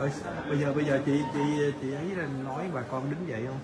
Ơi, bây giờ chị ấy là nói bà con đứng dậy không?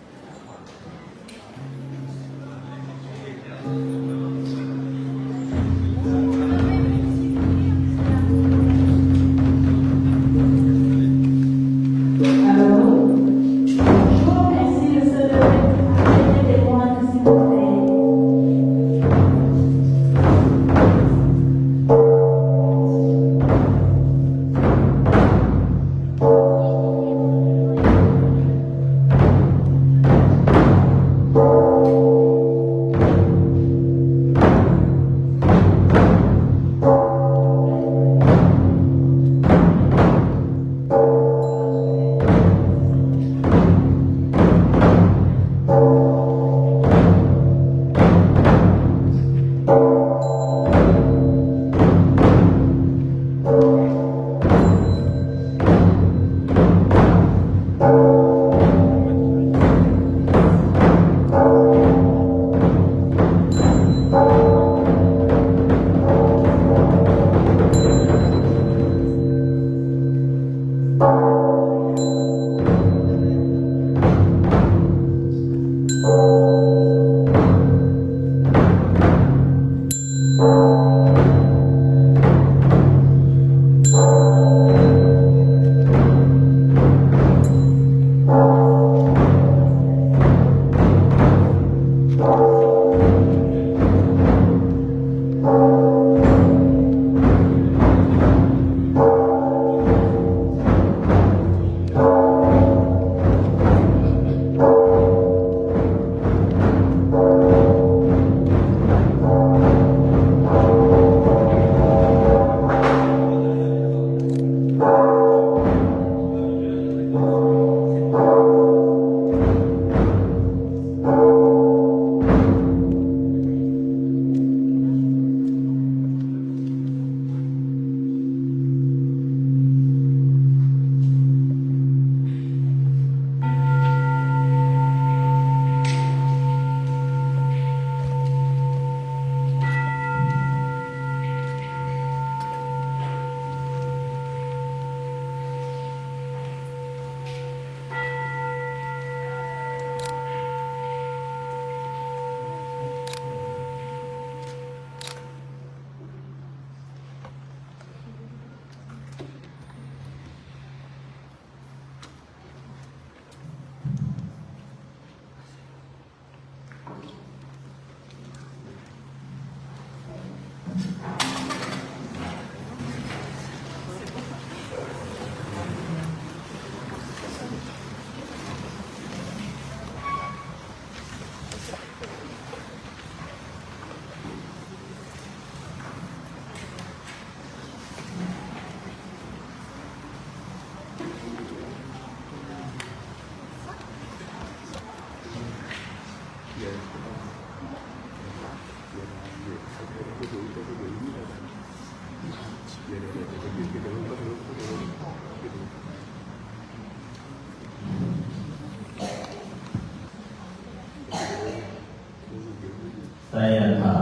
Tayatha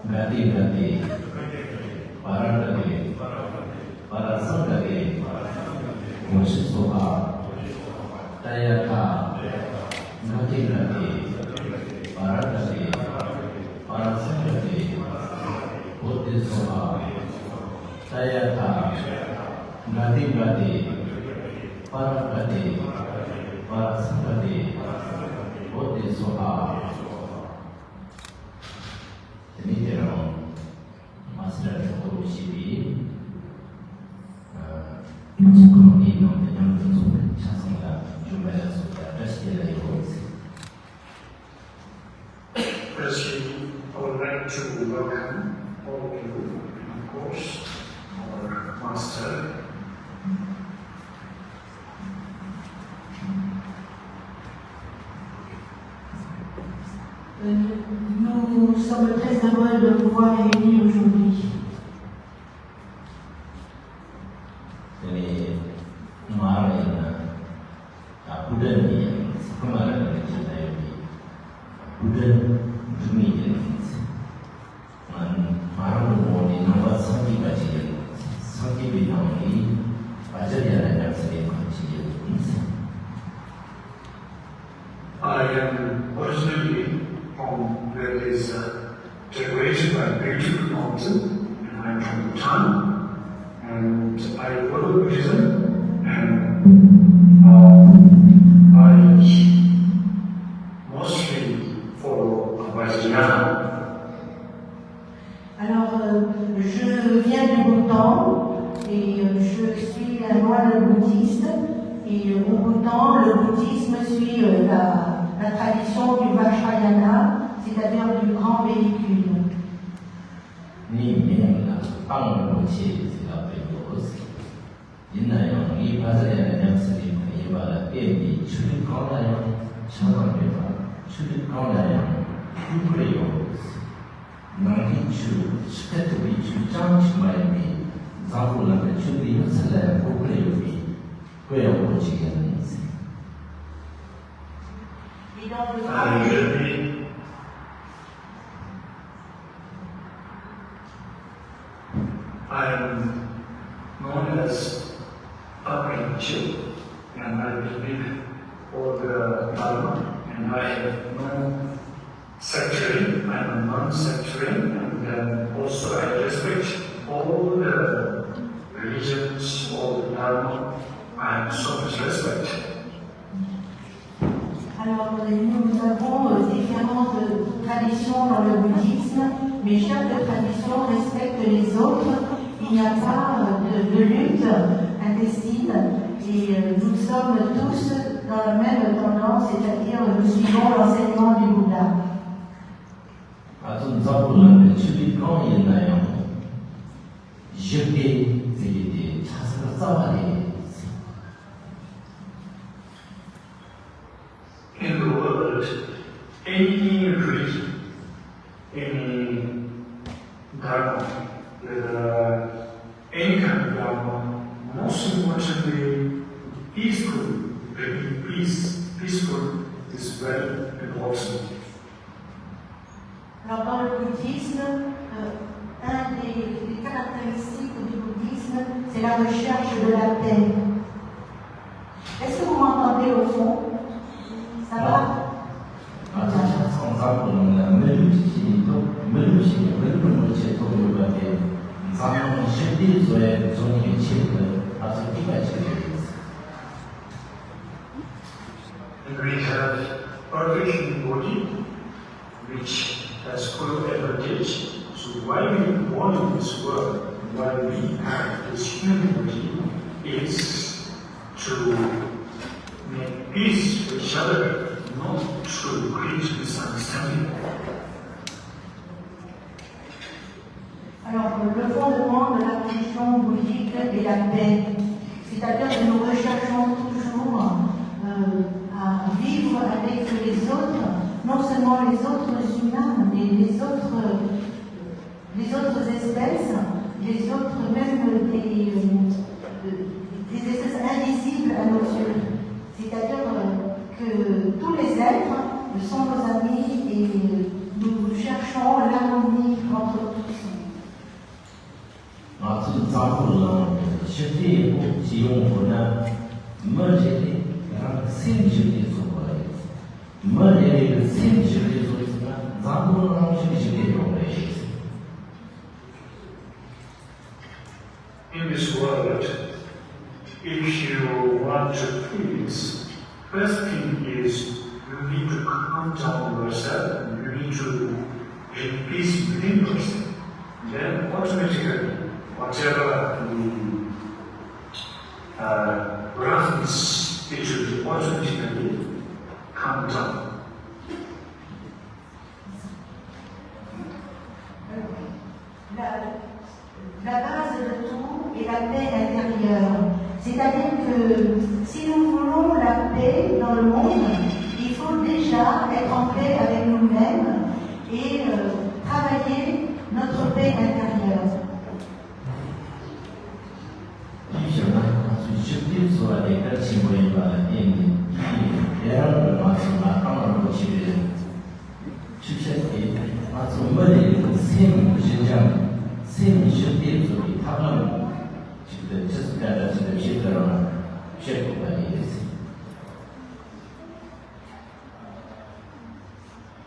Gati Paradati Parasangati Mushisoha Tayatha Gati Paradati Parasangati Buddhisoha Tayatha Gati Paradati Parasangati Buddhisoha. Demikian Mas dari Komisi Masukkan ini dengan bentuk sehingga jumlah yang sudah ada dari Komisi. Firstly, I would like to welcome all of you, of course, our master. Nous sommes très heureux de vous voir réunis aujourd'hui. Jadi kemarin aku dan dia kemarin kita ini bukan demi man marah mau di nomor sakit bintang ini 把这点来讲是一个企业的公司。I am originally from where there is decorated by beautiful mountain, and I am from Bhutan, and I follow Buddhism, and I mostly follow Vajrayana. Alors, je viens du Bhoutan et je suis un moine bouddhiste. Et au Bhoutan, le bouddhisme suit la tradition du Vajrayana, c'est-à-dire du grand véhicule. 里面的帮助起这个北国是，因那样一般这样两次的可以把它变比处理高那样，相当对方处理高那样，不会有能力去实在独立去张去买比，然后那个处理出来不会有比，不要过去的东西。Et dans le grand I'm known as Apanchu, and I believe all the Dharma, and I have no sectarian, I'm a non-sectarian, and also I respect all the religions, all the Dharma, I have so much respect. Alors, nous avons différentes traditions dans le bouddhisme, mais chaque tradition respecte les autres. Il n'y a pas de lutte intestine et nous sommes tous dans la même tendance, c'est-à-dire nous suivons l'enseignement du Bouddha. In the world, any religion, any Dharma, any kind of Dharma, most importantly, peaceful is very important. Alors dans le bouddhisme, un des caractéristiques du bouddhisme, c'est la recherche de la paix. Est-ce que vous m'entendez au fond? Ça va? And we have perfect body, which has full advantage. So why we are born in this world, why we have this human body, is to make peace with each other, not to create misunderstanding. Alors, le fondement de la religion bouddhique est la paix. C'est-à-dire que nous recherchons toujours à vivre avec les autres, non seulement les autres humains, mais les autres espèces, les autres même des espèces invisibles à nos yeux. C'est-à-dire que tous les êtres sont nos amis et nous cherchons l'harmonie entre tous. 这是照顾人学第一步，是用我呢，没这里让兴趣的做过来，没这个兴趣的做什么，照顾让兴趣的做来。In this world, if you want to peace, first thing is you need to calm down yourself, you need to make peace within yourself. Then automatically, whatever the roughness, it will automatically calm down. La base de tout est la paix intérieure. C'est-à-dire que si nous voulons la paix dans le monde, il faut déjà être en paix avec nous-mêmes et travailler notre paix intérieure.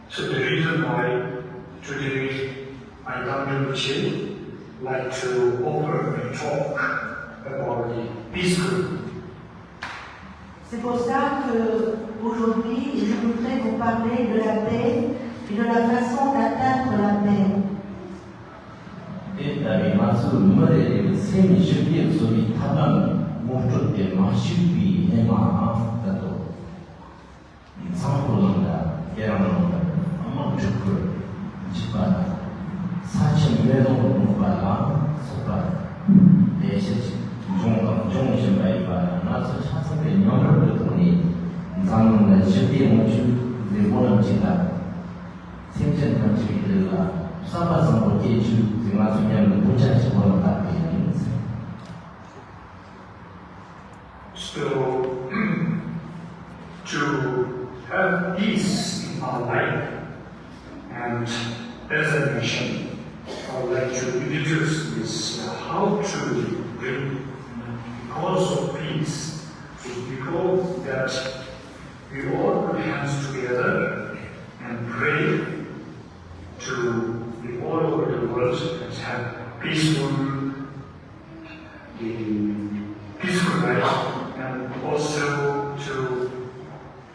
So the reason why today I come to Chile, like to offer a talk about the peace group. C'est pour ça qu'aujourd'hui, je voudrais vous parler de la paix et de la façon d'atteindre la paix. So, to have peace in our life, and as a nation, I would like to introduce this how to bring the cause of peace. So because that we all put hands together and pray to the all over the world and have peaceful life. And also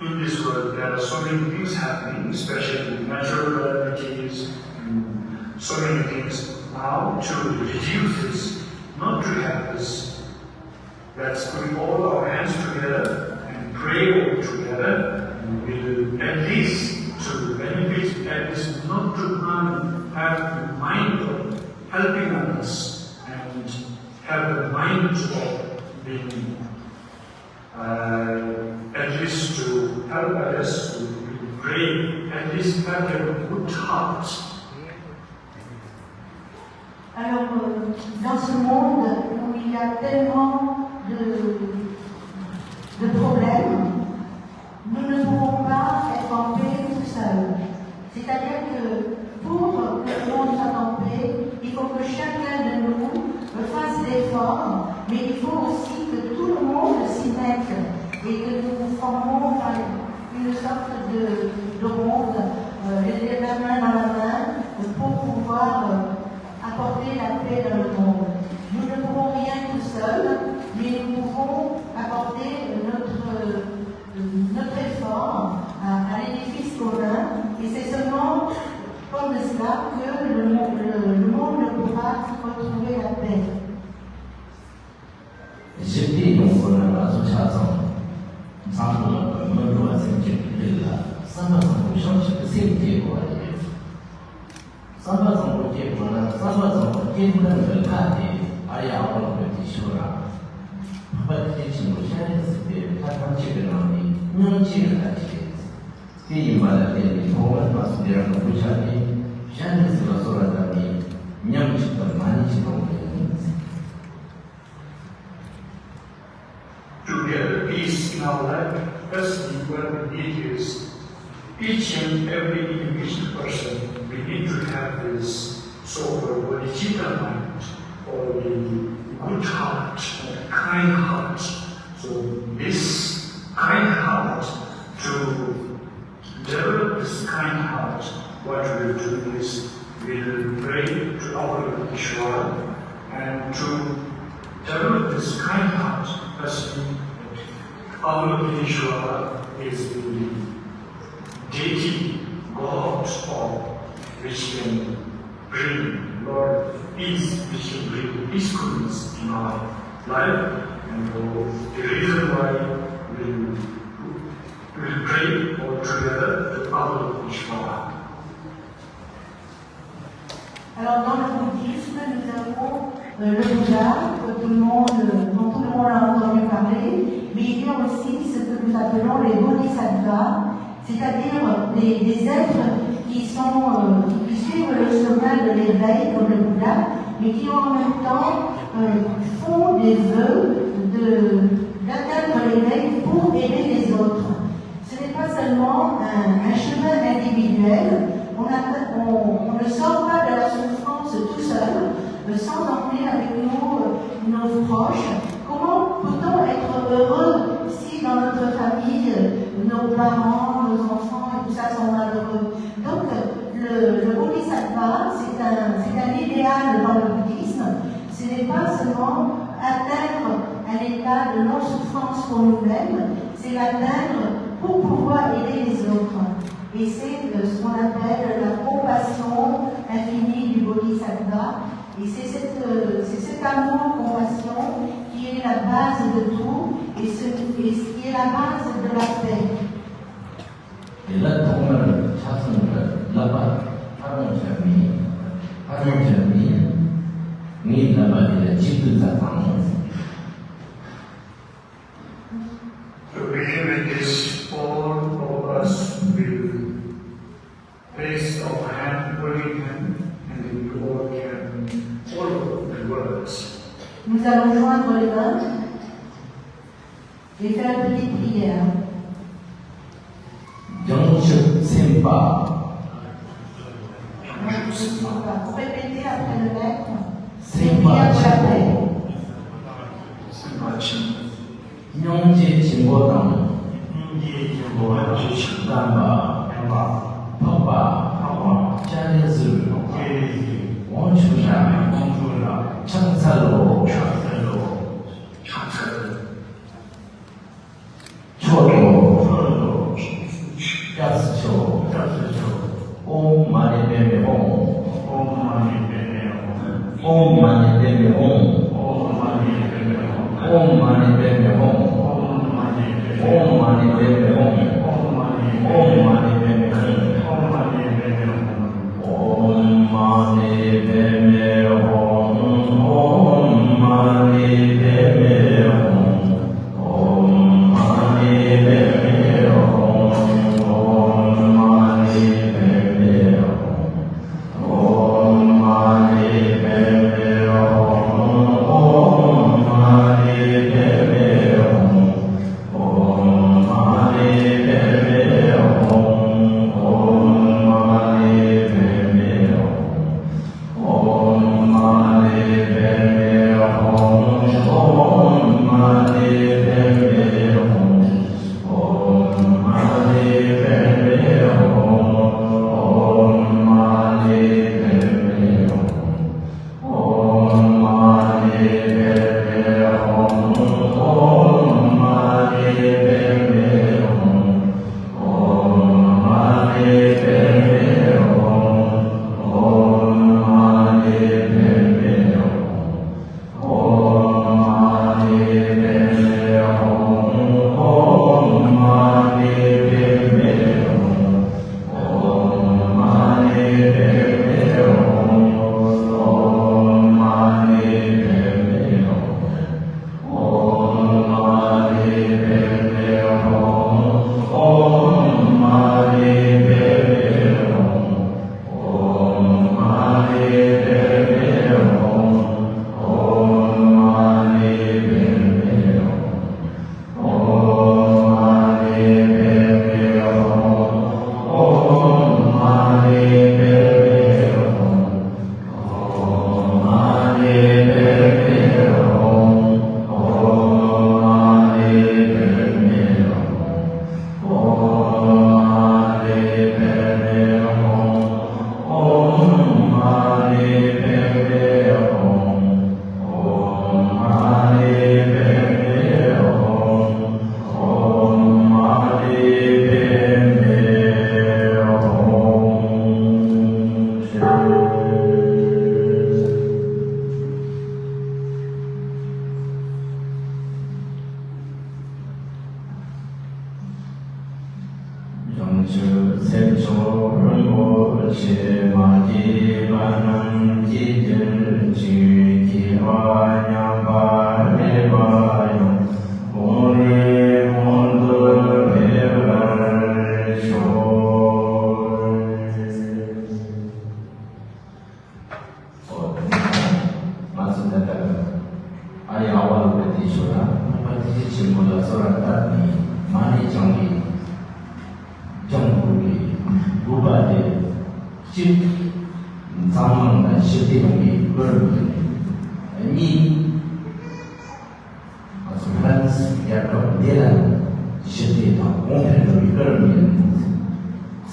in this world there are so many things happening, especially natural calamities, and so many things. Now to reduce this, not to have this, let's put all our hands together and pray all together, and we'll at least to benefit, at least not to have the mind of helping others and have the mind of being at least to help others to pray, at least have a good heart. Alors, dans ce monde où il y a tellement de problèmes, nous ne pouvons pas être en paix tout seuls. C'est-à-dire que pour que le monde soit en paix, il faut que chacun de nous fasse l'effort, mais il faut aussi que tout le monde s'y mette et que nous formons une sorte de monde, les mains dans la main, pour pouvoir apporter la paix dans le monde. Nous ne pouvons rien tout seuls, mais nous pouvons apporter notre effort à l'édifice commun, et c'est seulement comme cela que le monde pourra retrouver la paix. To get peace in our life, firstly, what we need is each and every individual person, we need to have this so-called bodhicitta mind, or the good heart, the kind heart. So this kind heart, to develop this kind heart, what we'll do is we'll pray to our Ishvara, and to develop this kind heart, firstly, our Ishvara is the deity, God, which can bring Lord peace, which can bring peacefulness in our life, and the reason why we'll pray all together to our Ishvara. Alors dans le bouddhisme, nous avons le Bouddha, dont tout le monde a entendu parler, mais il y a aussi ce que nous appelons les bodhisattvas, c'est-à-dire des êtres qui suivent le chemin de l'éveil comme le Bouddha, mais qui en même temps font des vœux d'atteindre l'éveil pour aider les autres. Ce n'est pas seulement un chemin individuel, on ne sort pas de la souffrance tout seul, sans emmener avec nous nos proches, sont malheureux. Donc, le bodhisattva, c'est un idéal dans le bouddhisme. Ce n'est pas seulement atteindre un état de non-souffrance pour nous-mêmes, c'est l'atteindre pour pouvoir aider les autres. Et c'est ce qu'on appelle la compassion infinie du bodhisattva. Et c'est cet amour-compassion qui est la base de tout et ce qui est la base de la paix. Et là, 통을 찾은 라바 하롱점이 이 라바의 집도자당. The beginning is all of us will place our hand, holding hand, and then we all can follow the words. Nous allons joindre les mains et faire une petite prière. 영식 셈바 Pour répéter après le maître, 셈바 chapeau. 영지 진보당 담바 파파 자리스 원추사 청사로 초로 야스초 옴 마니 베메 옴 마니 베메 옴 마니 베메 옴 마니 베메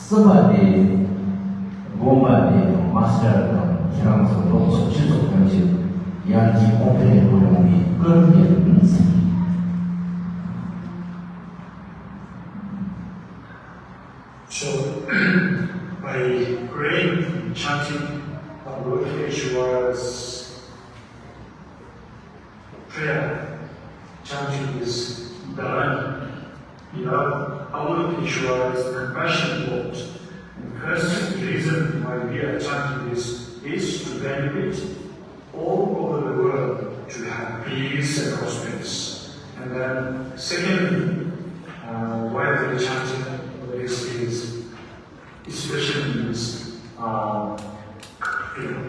스바데 곰바데 마스터 기랑서 동서 지속 경제 양지 공평의 고용이 끊임없는 So, by praying and chanting on Lord Yeshua's prayer, chanting is Dharani. Our Lord Yeshua is the compassion Lord. And the first reason why we are chanting this is to benefit all over the world to have peace and prosperity. And then, secondly, why we are chanting this is especially means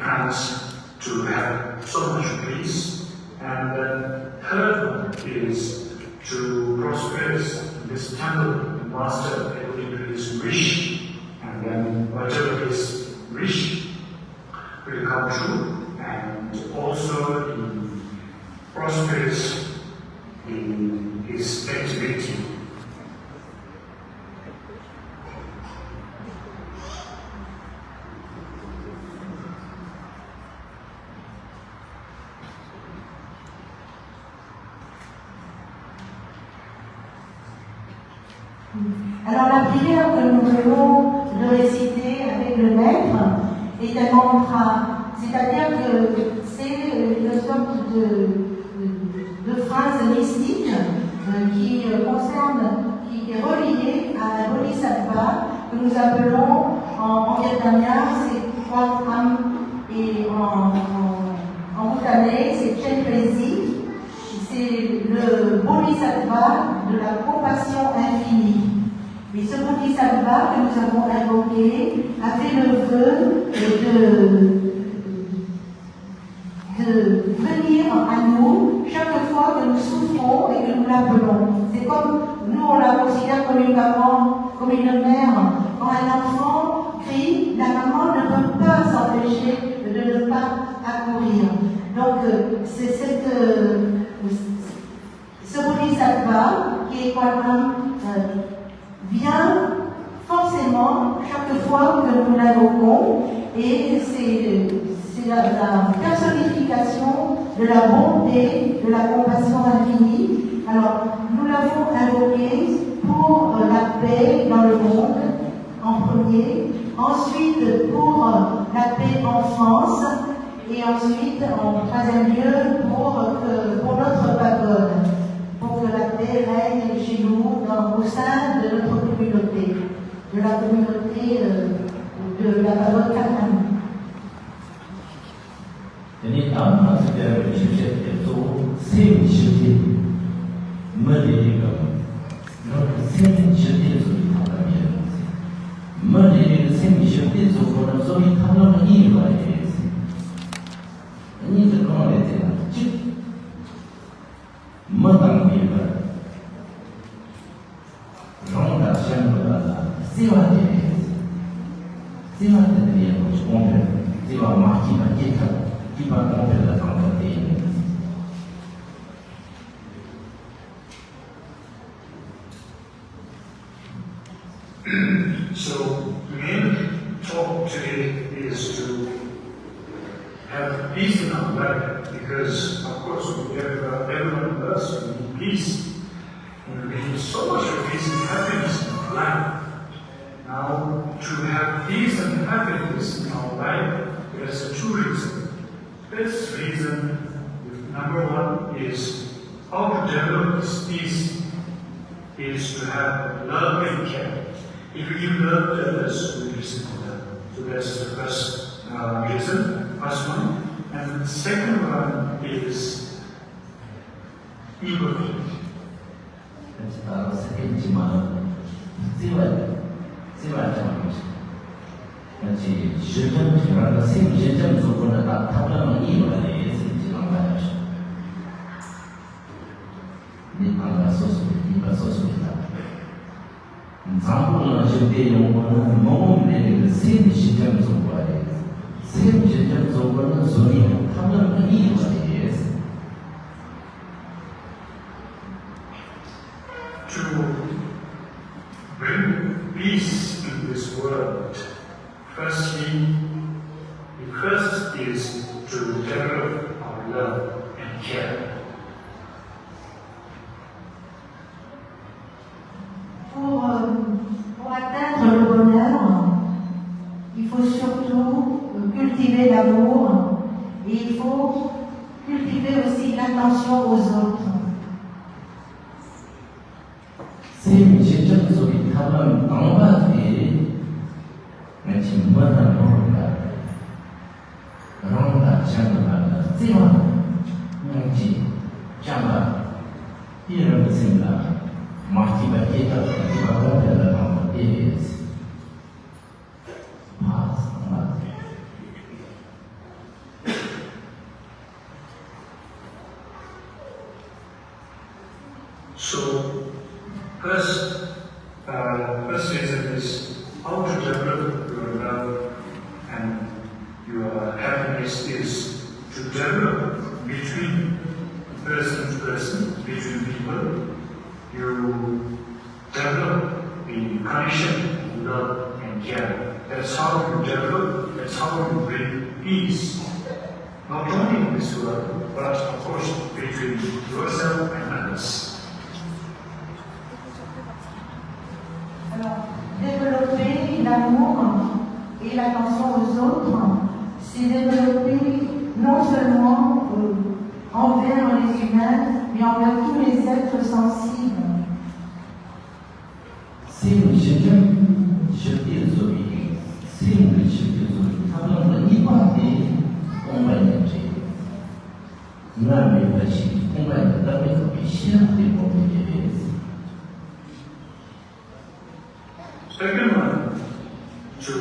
plans to have so much peace. And then third one is to prosper this temple and master according to his wish. And then whatever his wish will come true. And also he prospers in his activity. Alors la prière que nous venons de réciter avec le maître est un mantra, c'est-à-dire que c'est une sorte de phrase mystique qui est reliée à un bodhisattva que nous appelons en vietnamien c'est Quang Am et en bhoutanais c'est Chen Prezi. C'est le bodhisattva de la compassion infinie. Et ce bodhisattva que nous avons invoqué a fait le vœu de venir à nous chaque fois que nous souffrons et que nous l'appelons. C'est comme nous on la considère comme une maman, comme une mère. Quand un enfant crie, la maman ne peut pas s'empêcher de ne pas accourir. Donc c'est ce bodhisattva qui est Quang vient forcément chaque fois que nous l'invoquons et c'est la personnification de la bonté, de la compassion infinie. Alors nous l'avons invoqué pour la paix dans le monde en premier, ensuite pour la paix en France et ensuite en troisième lieu pour notre pagode. Pour que la paix règne chez nous, au sein de notre communauté, de la communauté de la pagode Katmandou. 今天当场是在为学习的做生命修炼，没得这个，那生命修炼属于他的别的东西，没得这个生命修炼做可能属于他们的意外的东西。你这讲来这样，就没当别个，让他想不到的，希望这个，希望这个也不是公平，希望马基本健康。一般公平的方法第一。So, the main talk today is to have peace in our life, because of course everyone of us need peace. And we need so much of peace and happiness in our life. Now, to have peace and happiness in our life, there's two reasons. This reason, number one, is how to develop this peace is to have love and care. If you give love to others, we listen to them. So that's the first reason, first one. And the second one is empathy. To bring peace in this world, firstly, the first is to develop our love and care. Pour atteindre le bonheur, il faut surtout cultiver l'amour et il faut cultiver aussi l'attention aux autres. 쌤이 직접 속에 타면 방바들이 마치 무한한 모른다. 그런가 장가가 찌마 명지 장가 이런 것입니다. 마티바 기타 마티바 공대를 한번 얘기했어. 파상마. So, first reason is how to develop your love and your happiness is to develop between person to person, between people. You develop the connection of love and care. That's how you develop, that's how you bring peace. Not only in this world, but of course between yourself and others. Alors, développer l'amour et l'attention aux autres, c'est développer non seulement envers les humains, mais envers tous les êtres sensibles. 쌤이 실제 속에 쌤이 실제 속에 타면 이반이 공부했지. 남의 것이 공부했다는 게 시작되고 있는 Second one, to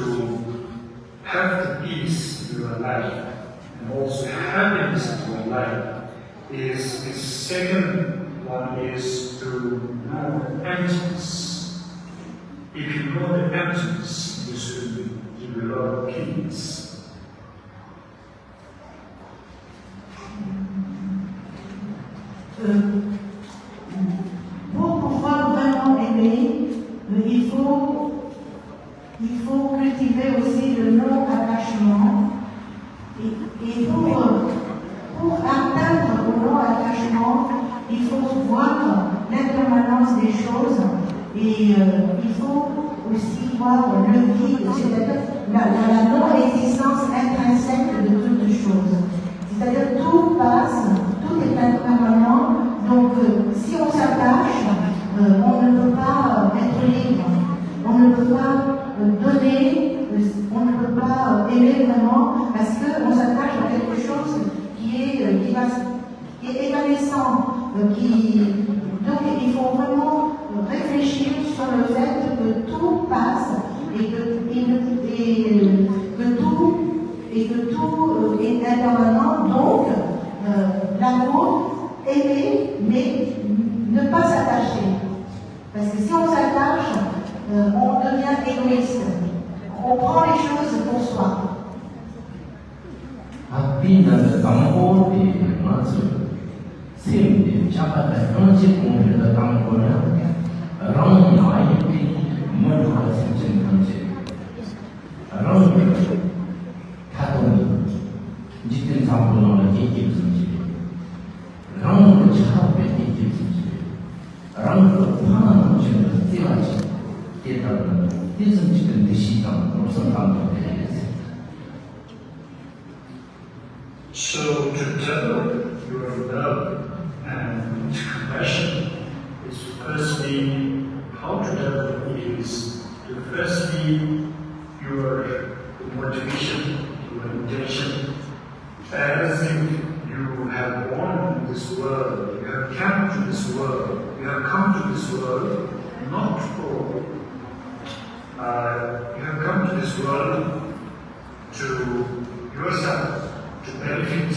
have the peace in your life and also happiness in your life is the second one is to know emptiness. If you know the emptiness, this will give you a lot of peace. Pour pouvoir vraiment aimer, il faut cultiver aussi le non-attachement. Et pour atteindre le non-attachement, il faut voir l'impermanence des choses et il faut aussi voir le vide, c'est-à-dire la non-existence intrinsèque de toutes choses. C'est-à-dire tout passe, tout est impermanent, donc si on s'attache, on ne peut pas être libre, on ne peut pas donner, on ne peut pas aimer vraiment parce qu'on s'attache à quelque chose qui est évanescent. Donc il faut vraiment réfléchir sur le fait que tout passe et que tout est impermanent. Donc l'amour, aimer, mais ne pas s'attacher. Parce que si on s'attache, on devient égoïste. On prend les choses pour soi. 앞뒤는 담보에 맞서 쌤이 잡아다 현실 공부를 담보는 랑 나이비 뭔가 생긴 건지 랑 타동이 지금 상부는 얘기 무슨지 랑 차베 얘기 무슨지 랑 하나는 지금 뛰어야지 뛰다는 무슨 지금 시간 무슨 방법이 So to develop your love and compassion is firstly, how to develop is to firstly your motivation, your intention, as if you have born in this world, you have come to this world, you have come to this world not for, you have come to this world to yourself, to benefit.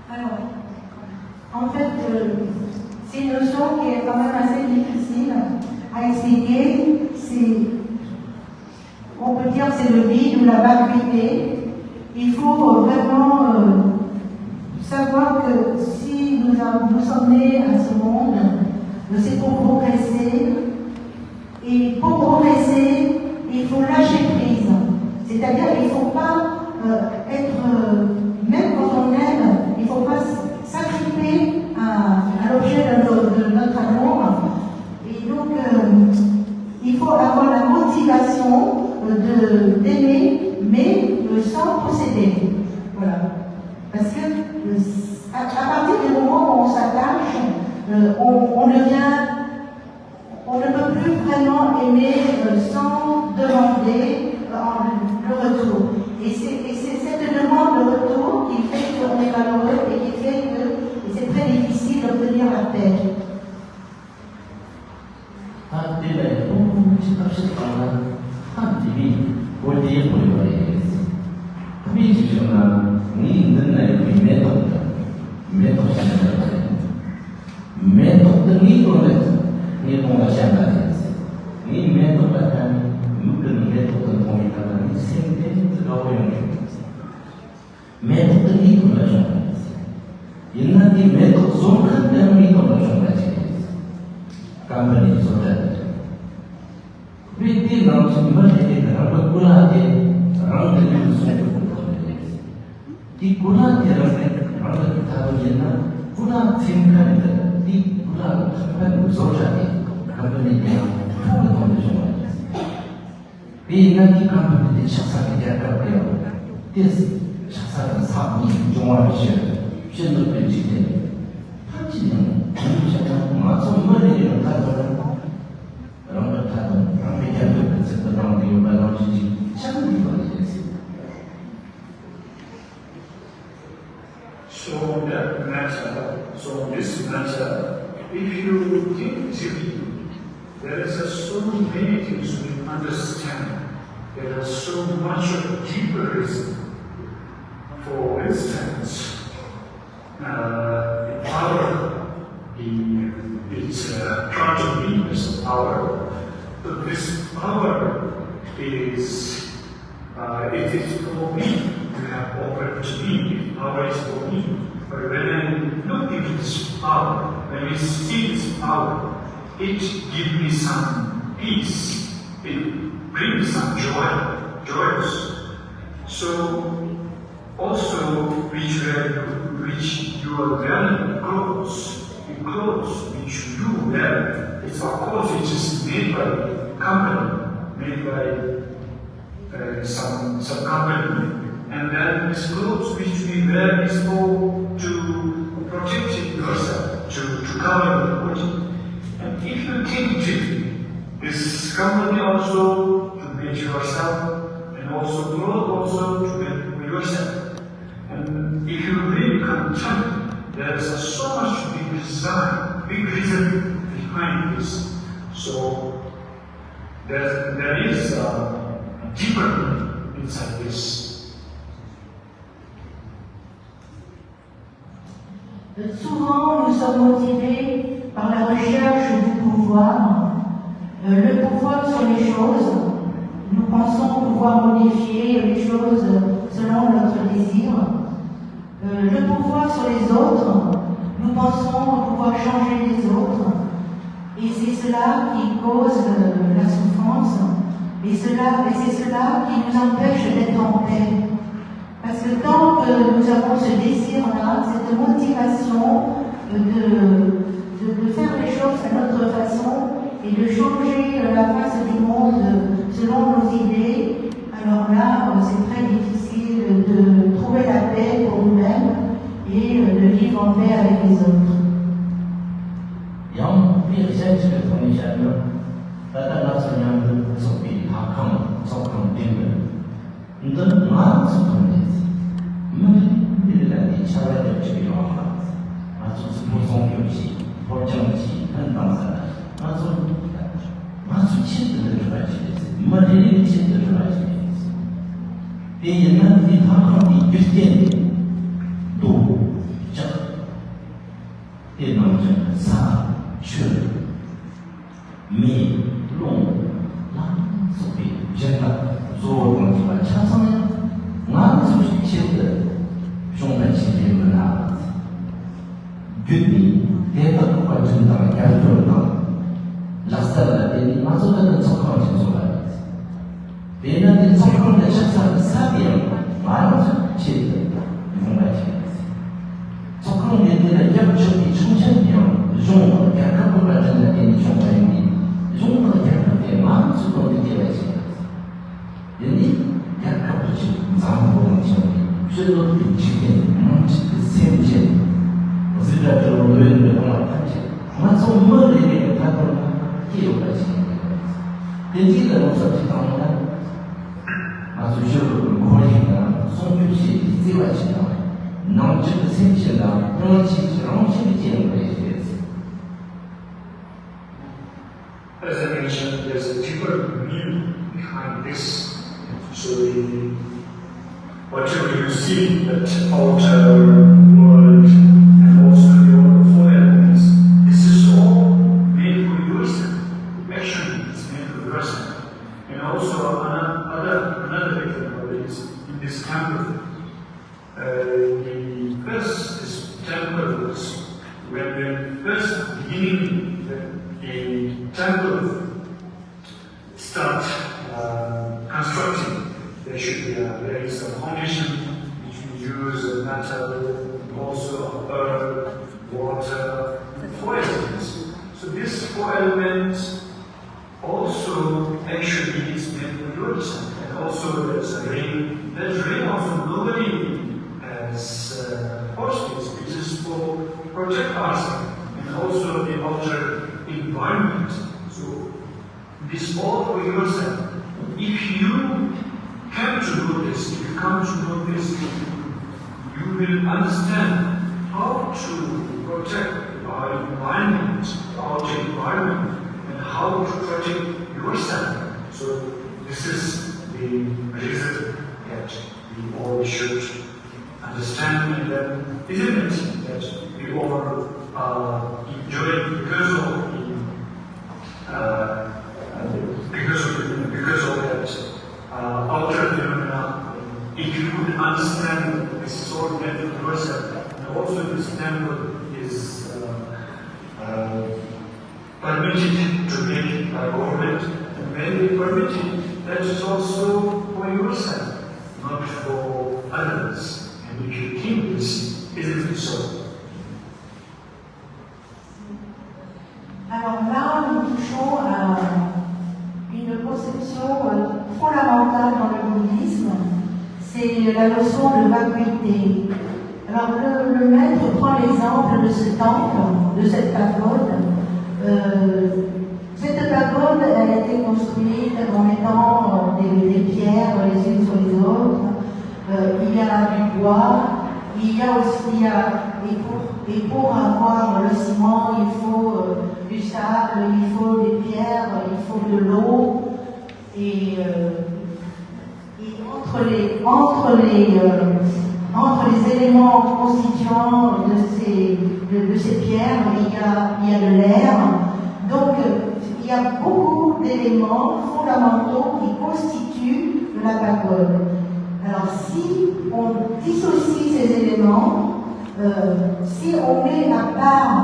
Alors, en fait, c'est une notion qui est quand même assez difficile à expliquer. On peut dire que c'est le vide ou la vacuité. Il faut vraiment savoir que si nous sommes nés à ce monde, c'est pour progresser. Et pour progresser, il faut lâcher prise. C'est-à-dire qu'il ne faut pas même quand on aime, il ne faut pas s'agripper à l'objet de notre amour. Et donc, il faut avoir la motivation d'aimer, mais sans posséder. Voilà. Parce que à partir du moment où on s'attache, on ne peut plus vraiment aimer sans demander le retour. Et c'est cette demande de retour qui fait qu'on est malheureux et qui fait que c'est très difficile d'obtenir la paix. So this matter, if you dig deeply, there is so many things we understand. There is so much of deeper reason. For instance, the power, it's trying to be this power. But this power is, it is for me to have offered to me. Power is for me. But when I look into this power, when I see this power, it gives me some peace. It brings some joyous. So also which your wearing clothes, the clothes which you wear, it's of course it is made by company, made by some company. And then these clothes which we wear is to protect yourself, to cover your body. And if you think deeply, this company also to make yourself, and also clothes also to make yourself. And if you really contemplate, there is so much big design, big reason behind this. So there is a deeper meaning inside this. Souvent, nous sommes motivés par la recherche du pouvoir. Le pouvoir sur les choses, nous pensons pouvoir modifier les choses selon notre désir. Le pouvoir sur les autres, nous pensons pouvoir changer les autres. Et c'est cela qui cause la souffrance. Et c'est cela qui nous empêche d'être en paix. Parce que tant que nous avons ce désir-là, cette motivation de faire les choses à notre façon et de changer la face du monde selon nos idées, alors là, c'est très difficile de trouver la paix pour nous-mêmes et de vivre en paix avec les autres. 준비, 대학과 준당, 야주당, 락사라데 마저는 속하고 진소가 얘네들 속하는 식사는 사비랑 만원 치를 이용하지 속하는 얘네들은 역적이 청천이요 종 대학을 가진 애들이 종가인데 종가 대학에 만원 주고 느껴야지 얘네 대학을 지금 장보는 지역이 최소 미치게 세우지 우리가 들어온 노예들을 하나 판지 하나 손머리에 다들 기억하지 된지가 없었지 당연한 아주 쉬워도 고리가 송규시 이제와지나 남측 생신나 그런지 정신이 지는 거에 대해서 As I mentioned, there's a deeper meaning behind this. So whatever you see, that altar, word, and also your four elements, this is all made for yourself. Actually, it's made for yourself. And also another example is in this temple. The first temple was when the first beginning the temple start constructing. There is a foundation which we use metal, also earth, water, four elements. So these four elements also actually is made for yourself. And also there's a rain. That rain also nobody has forced this. It is for protect ourselves and also the outer environment. So this all for yourself. If you come to know this, if you come to know this, you will understand how to protect our environment, our environment, and how to protect yourself. So this is the reason that we all should understand, and then isn't it that we all enjoy because of that outer phenomena. If you could understand this sort of yourself, and also this temple is permitted to make by government, and when they permit it, that is also for yourself, not for others. And if you think this, isn't it so? Alors là, nous touchons à une conception fondamentale dans le bouddhisme, c'est la notion de vacuité. Alors le maître prend l'exemple de ce temple, de cette pagode. Cette pagode, elle a été construite en mettant des pierres les unes sur les autres. Il y a du bois, il y a aussi, et pour avoir le ciment, il faut du sable, il faut des pierres, il faut de l'eau. Et entre les éléments constituants de ces pierres, il y a de l'air. Donc, il y a beaucoup d'éléments fondamentaux qui constituent la pagode. Alors, si on dissocie ces éléments, si on met à part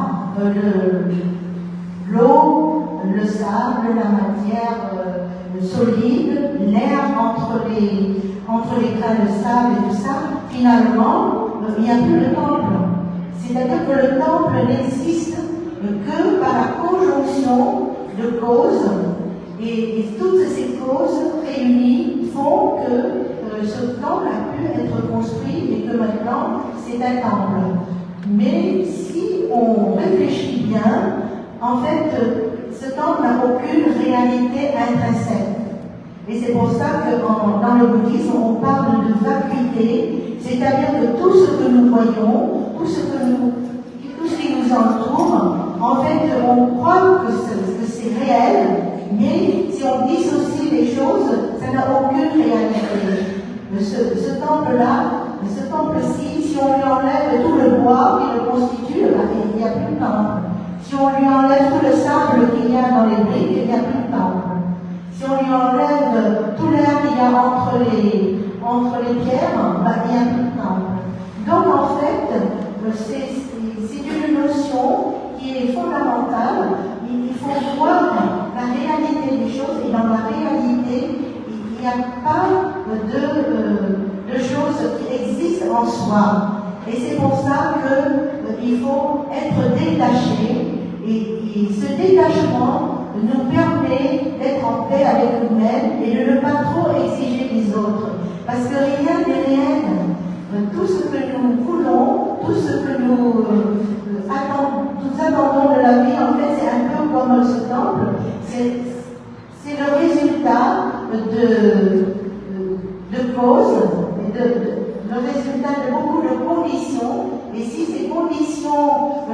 l'eau, le sable, la matière solide, l'air entre les grains de sable et tout ça, finalement, il n'y a plus de temple. C'est-à-dire que le temple n'existe que par la conjonction de causes, et toutes ces causes réunies font que ce temple a pu être construit et que maintenant c'est un temple. Mais si on réfléchit bien, en fait, ce temple n'a aucune réalité intrinsèque. Et c'est pour ça que dans le bouddhisme, on parle de vacuité, c'est-à-dire que tout ce que nous voyons, tout ce qui nous entoure, en fait, on croit que c'est réel, mais si on dissocie les choses, ça n'a aucune réalité. Ce temple-ci, si on lui enlève tout le bois qui le constitue, il n'y a plus de temple. Si on lui enlève tout le sable qu'il y a dans les briques, il n'y a plus de temple. Si on lui enlève tout l'air qu'il y a entre les pierres, il n'y a plus de temple. Donc en fait, c'est une notion fondamental. Il faut voir la réalité des choses, et dans la réalité, il n'y a pas de choses qui existent en soi. Et c'est pour ça qu'il faut être détaché, et ce détachement nous permet d'être en paix avec nous-mêmes et de ne pas trop exiger les autres. Parce que rien n'est réel. Tout ce que nous voulons, tout ce que nous attendons de la vie, en fait, c'est un peu comme ce temple. C'est le résultat de causes, le résultat de beaucoup de conditions. Et si ces conditions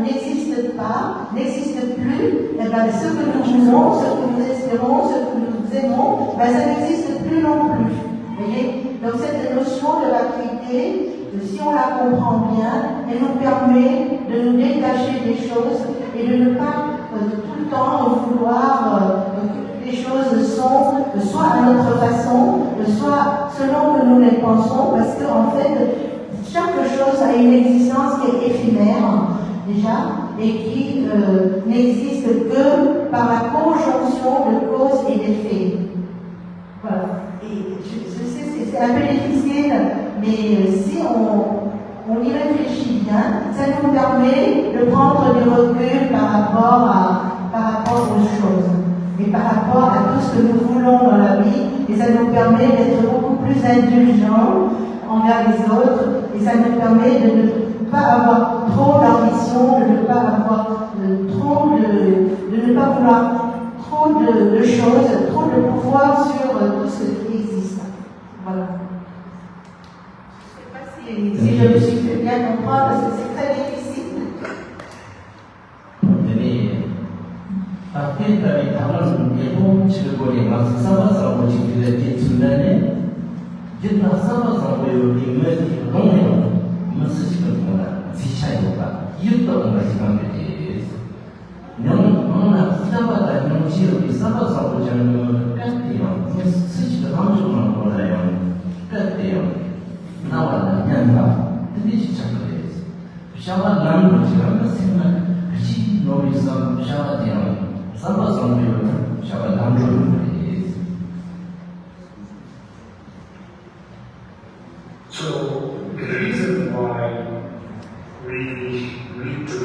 n'existent pas, n'existent plus, eh ben, ce que nous voulons, ce que nous espérons, ce que nous aimons, ben, ça n'existe plus non plus. Vous voyez? Donc cette notion de vacuité, si on la comprend bien, elle nous permet de nous détacher des choses et de ne pas tout le temps vouloir que les choses sont soit à notre façon, soit selon que nous les pensons, parce qu'en fait, chaque chose a une existence qui est éphémère, déjà, et qui n'existe que par la conjonction de causes et d'effets. Voilà. Et je sais, c'est un peu difficile, mais si on y réfléchit bien, ça nous permet de prendre du recul par rapport aux choses, et par rapport à tout ce que nous voulons dans la vie, et ça nous permet d'être beaucoup plus indulgents envers les autres, et ça nous permet de ne pas avoir trop d'ambition, de ne pas avoir de ne pas vouloir trop de choses, trop de pouvoir sur tout ce qui existe. Voilà. Je ne sais pas si je me suis fait bien comprendre, parce que c'est très difficile. Tapi dari tangan ibu cikgu yang sama-sama cikgu di Sudan jika sama-sama di Mesir Rome masih sekolah sisa juga itu masih kami yang mana siapa dah yang cium sama-sama jangan ketiam masih langsung orang yang ketiam nawar nyanda jadi cikgu siapa nama cikgu masih kecil nobi siapa dia sama-sama siapa nama dia. So the reason why we need to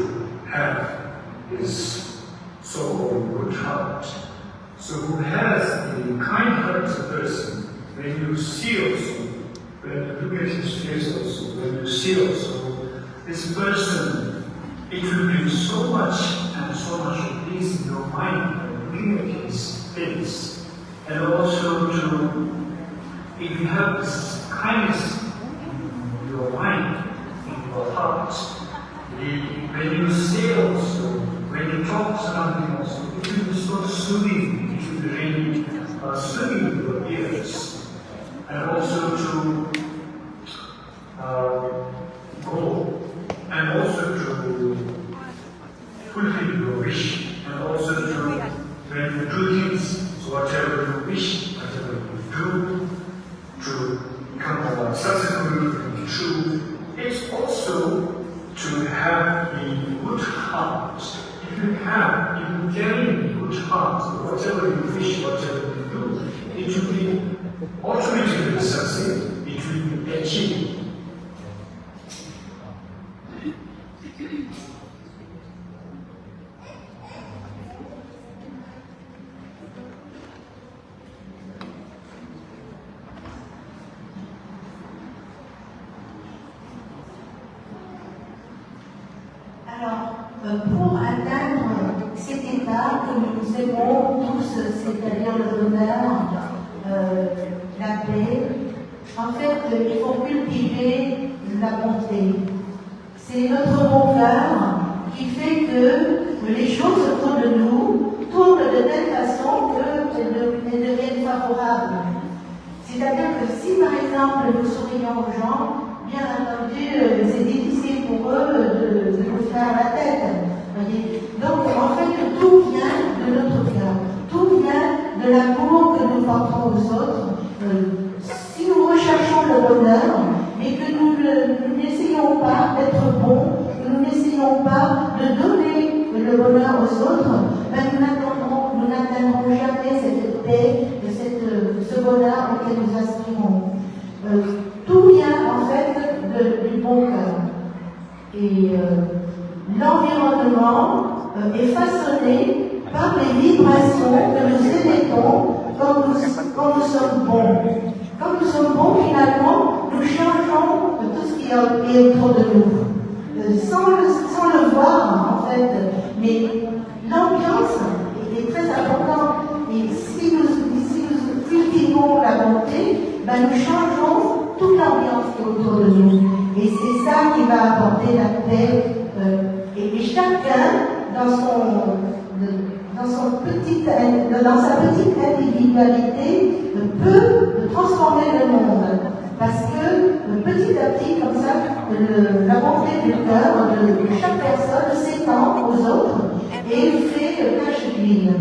have this so-called good heart. So who has the kind-hearted person, when you see also, when you look at his face also, when you see also, this person, it will bring so much and so much of peace in your mind by looking at his face. And also if you have this kindness in your mind, in your heart, when you say also, when you talk something also, it will be so soothing, it will be really soothing your ears. And also to go, and also to fulfill your wish, and also to, when you do things, so whatever you wish, whatever you do, to become more successful and true, it's also to have a good heart. If you carry a good heart, so whatever you wish, whatever you do, it will be automatically succeed, it will be achieved. Pour atteindre cet état que nous aimons tous, c'est-à-dire le bonheur, la paix, en fait, il faut cultiver la bonté. C'est notre bon cœur qui fait que les choses autour de nous tournent de telle façon qu'elles deviennent favorables. C'est-à-dire que si, par exemple, nous sourions aux gens, bien entendu, c'est difficile pour eux de nous faire la tête. Voyez. Donc, en fait, tout vient de notre cœur. Tout vient de l'amour que nous portons aux autres. Si nous recherchons le bonheur et que nous n'essayons pas d'être bons, que nous n'essayons pas de donner le bonheur aux autres, ben nous n'atteindrons jamais cette paix, ce bonheur auquel nous aspirons. Tout vient en fait du bon cœur. Et l'environnement est façonné par les vibrations que nous émettons quand nous sommes bons. Quand nous sommes bons, finalement, nous changeons tout ce qui est autour de nous. Sans le voir, en fait. Mais l'ambiance est très importante. Et si nous cultivons la bonté, ben nous changeons toute l'ambiance qui est autour de nous. Et c'est ça qui va apporter la paix. Et chacun, dans sa petite individualité, peut transformer le monde. Parce que petit à petit, comme ça, la bonté du cœur de chaque personne s'étend aux autres et fait tache d'huile.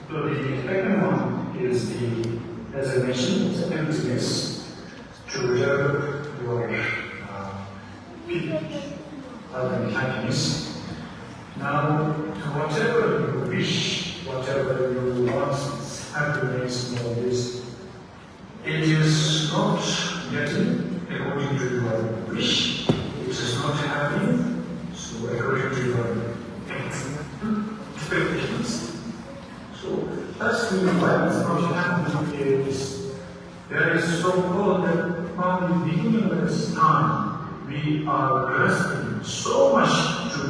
So the second one is as I mentioned, it's emptiness to reserve your peace, love and happiness. Now, to whatever you wish, whatever you want, happiness, all this, it is not getting according to your wish. It is not happening, so according to your expectations. So that's the why it's not happening is there is so-called that from the beginning of this time we are grasping so much to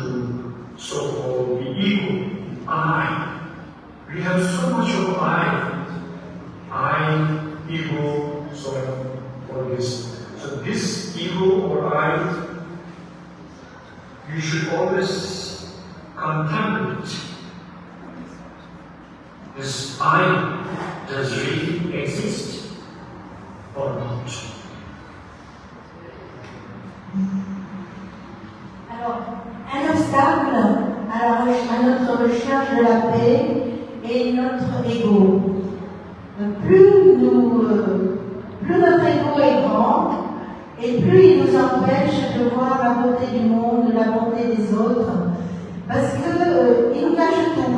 so-called the ego, I. We have so much of I, ego, so on, all this. So this ego or I, you should always contemplate. This I does really exist or not? Alors, un obstacle à notre recherche de la paix est notre ego. Plus notre ego est grand, et plus il nous empêche de voir la beauté du monde, la bonté des autres, parce qu'il nous cache tout.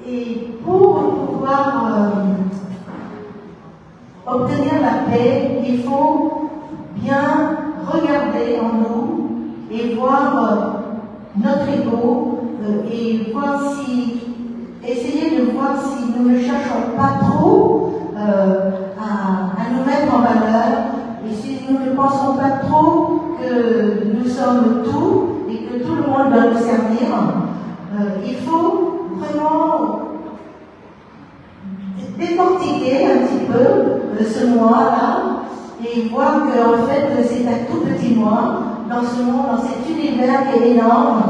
Et pour pouvoir obtenir la paix, il faut bien regarder en nous et voir notre ego et essayer de voir si nous ne cherchons pas trop à nous mettre en valeur et si nous ne pensons pas trop que nous sommes tout et que tout le monde doit nous servir. Il faut vraiment décortiquer un petit peu ce moi-là et voir qu'en fait c'est un tout petit moi dans ce monde, dans cet univers qui est énorme,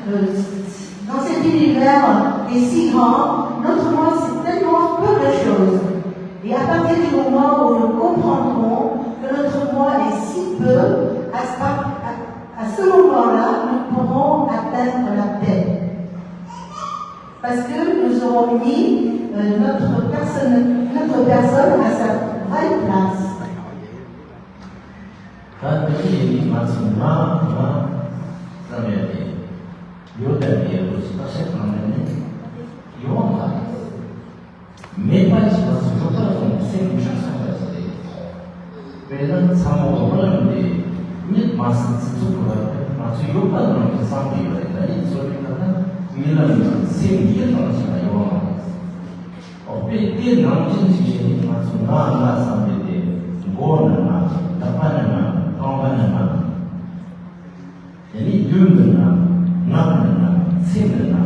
dans cet univers qui est si grand. Notre moi c'est tellement peu de choses. Et à partir du moment où nous comprendrons que notre moi est si peu, à ce moment-là, nous pourrons atteindre la paix. Parce que nous aurons mis notre personne à sa vraie place. 세면나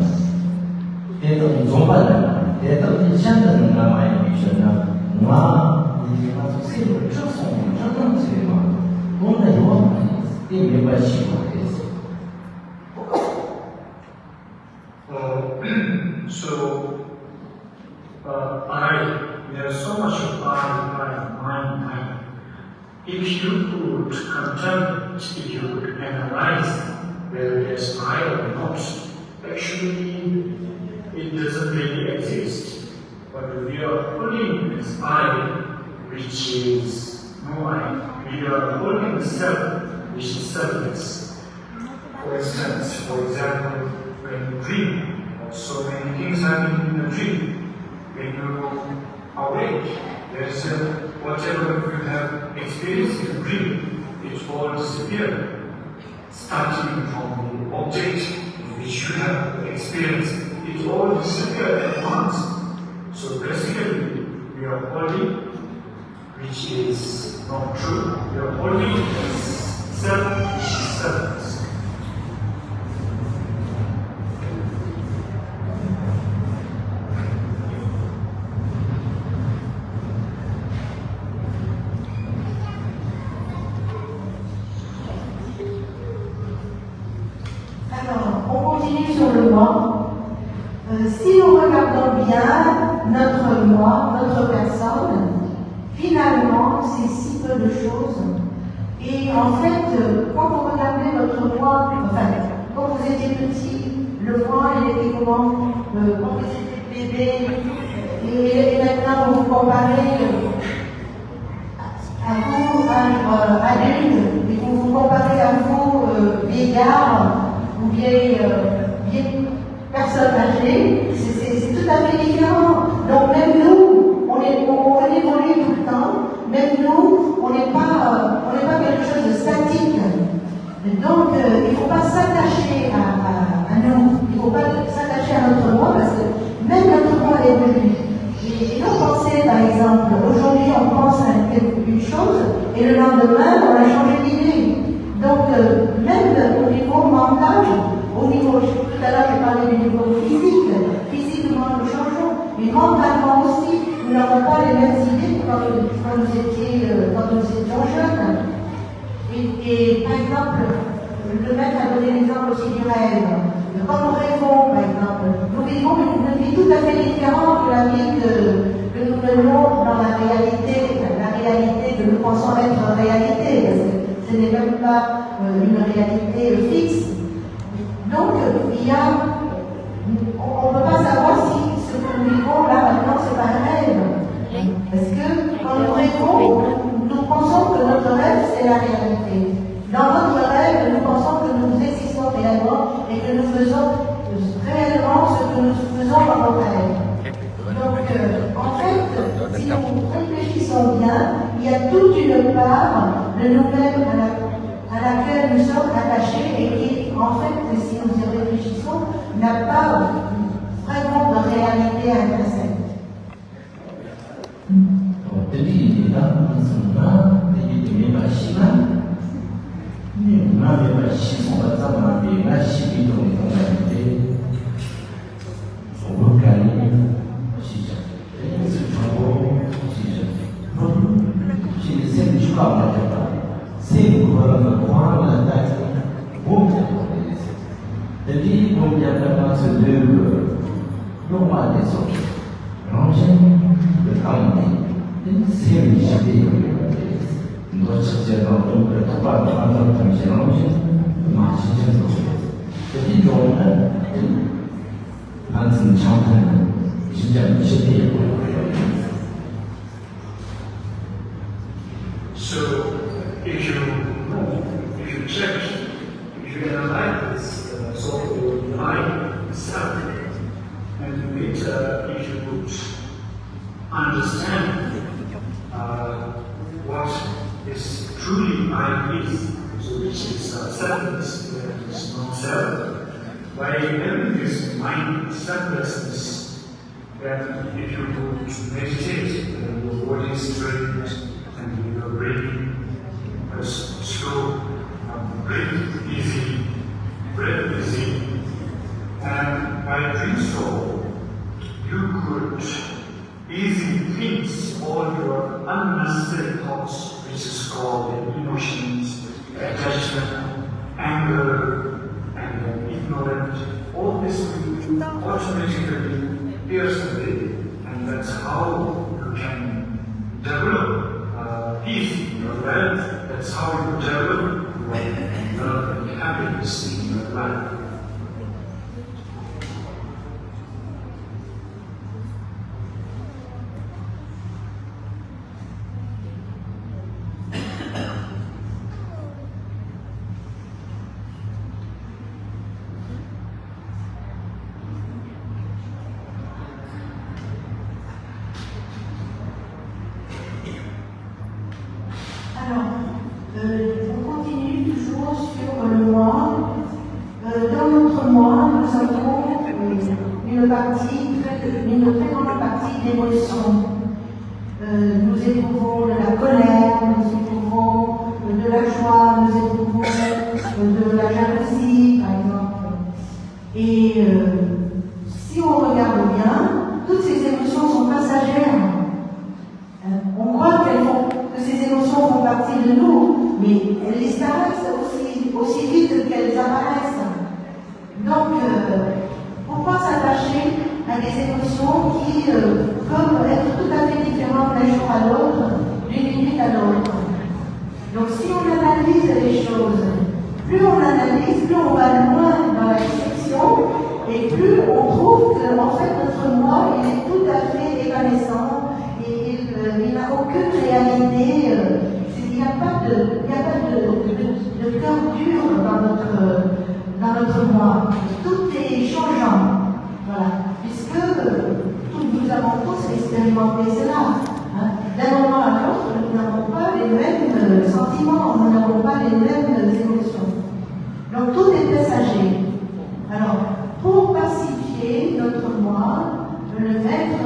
대도 종반나 대도 현대는 남아의 미션나 나 이제가 새로 접속 저런 세마 뭔가 요한 이 멤버십이 됐어. So, there's so much of mind. If you could contemplate, if you could analyze whether there's I or not, actually it doesn't really exist. But we are holding this I, which is no I. We are holding the self, which is selfless. For instance, for example, when you dream, so many things happen in the dream. When you awake, there's whatever you have experienced in the dream, it all disappears. Starting from the object which you have experienced, it all disappears at once. So basically, we are holding, which is not true. We are holding self, which is selfless. Alors, on continue sur le moi. Si nous regardons bien notre moi, notre personne, finalement, c'est si peu de choses. Et en fait, quand vous regardez votre moi, enfin, quand vous étiez petit, le moi, il était comment quand vous étiez bébé, et maintenant vous comparez à vous, adulte, et vous vous comparez à vous, vieillard, ou vieille personne âgée, c'est tout à fait différent. Donc même nous, on évolue tout le temps, même nous, on n'est pas quelque chose de statique. Donc il ne faut pas s'attacher à nous, il ne faut pas s'attacher à notre moi, parce que même notre moi évolue. Et non penser, par exemple, aujourd'hui on pense à une chose, et le lendemain on a changé d'idée. Donc, même au niveau mental, tout à l'heure j'ai parlé du niveau physique, physiquement nous changeons, mais mentalement aussi, nous n'avons pas les mêmes idées que quand nous étions jeunes. Et par exemple, le maître a donné l'exemple aussi du rêve. Quand nous rêvons, par exemple, nous vivons une vie tout à fait différente de la vie que nous menons dans la réalité que nous pensons être réalité. Parce que ce n'est même pas une réalité fixe. Donc, on ne peut pas savoir si ce que nous vivons là maintenant, c'est pas un rêve. Parce que quand nous rêvons, nous pensons que notre rêve, c'est la réalité. Dans notre rêve, nous pensons que nous existons réellement et que nous faisons réellement ce que nous faisons dans notre rêve. Donc, en fait, si nous réfléchissons bien, il y a toute une part de nous-mêmes à laquelle nous sommes attachés et qui, en fait, si nous y réfléchissons, n'a pas vraiment de réalité intrinsèque. Jadi dalam semua jadi memang memang semua zaman memang itu itu bukan sisa. Ini semua sisa. Jadi saya juga macam saya orang orang ada bukan. Jadi punya maksud rumah desa. Rancang berkami. C'est une idée. Notre société donc le tabac dans notre conscience, marche sur le petit jour, un chanteur, je dis c'est So, if you check, if you analyze this so-called mind self, and later if you would understand what is truly I is, so which is selfless, that is not self. By having this mind selflessness, then if you would meditate, your body is straight and your breathing is slow, breathe easy, breathe easy, and so, you could easily fix all your unnecessary thoughts, which is called emotions, attachment, anger, and ignorance. All this will automatically pierce away, and that's how you can develop peace in your life. That's how you develop your happiness in your life. On continue toujours sur le moi. Dans notre moi, nous avons une très grande partie d'émotions. Nous éprouvons de la colère, nous éprouvons de la joie, nous éprouvons de la jalousie, par exemple. Et si on regarde bien, toutes ces émotions sont passagères. On croit que ces émotions font partie de nous, mais elles disparaissent aussi vite qu'elles apparaissent. Donc, pourquoi s'attacher à des émotions qui peuvent être tout à fait différentes d'un jour à l'autre, d'une minute à l'autre? Donc, si on analyse les choses, plus on analyse, plus on va loin dans la réflexion, et plus on trouve que, en fait, notre moi, il est tout à fait évanescent. Il n'a aucune réalité, il n'y a pas de cœur dur dans notre moi. Tout est changeant, voilà, puisque nous avons tous expérimenté cela. D'un moment à l'autre, nous n'avons pas les mêmes sentiments, nous n'avons pas les mêmes émotions. Donc tout est passager. Alors, pour pacifier notre moi, le maître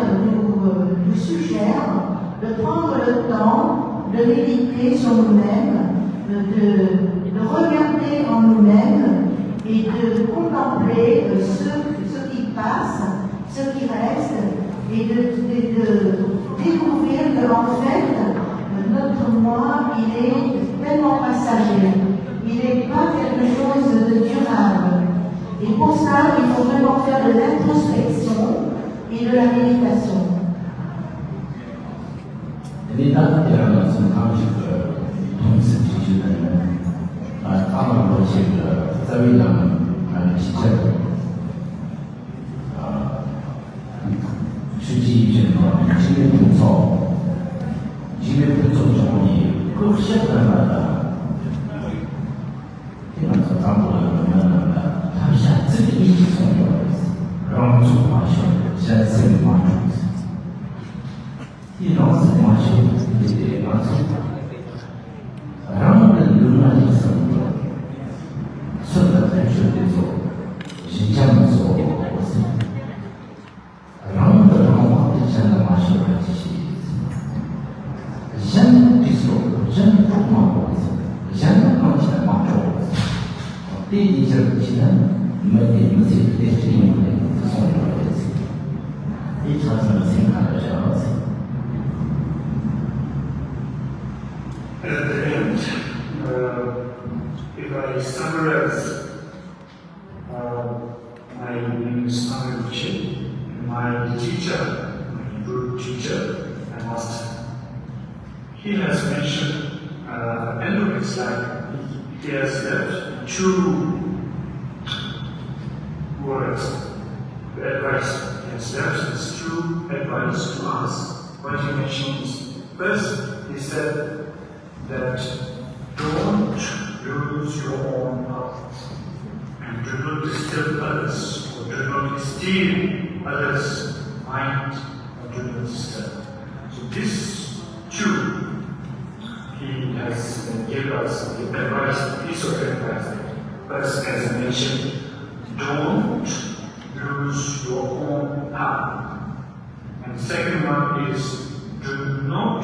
nous suggère de prendre le temps de méditer sur nous-mêmes, de regarder en nous-mêmes et de contempler ce qui passe, ce qui reste, et de découvrir que en fait, notre moi, il est tellement passager, il n'est pas quelque chose de durable. Et pour ça, il faut vraiment faire de l'introspection et de la méditation. 你当然是他们这个同时提出的人，他们的这个在为他们提出实际这个经验工作，经验工作中的各项的，这个是咱们他们现在这个一直重要的，让中华学现在这个马主。一老是马修，也马修，然后呢，有那些什么，说的太绝对做，形象的做，我是，然后呢，然后我就想到马修的这些，现在的时候，真不马我是，现在刚起来马着我是，第一就是现在没这些因为这送的这些，一场什么情感的这样子。At the end, if I summarize, my name is Amin Chin, my teacher, my guru teacher, and master. He has mentioned at the end of his life, he has left two words, advice. He has left his two advice to us. What he mentioned is, first, he said, that don't lose your own heart and do not disturb others or do not steal others' mind or do not disturb. So this two, he has given us the advice, piece of advice. First, as I mentioned, don't lose your own heart. And the second one is, do not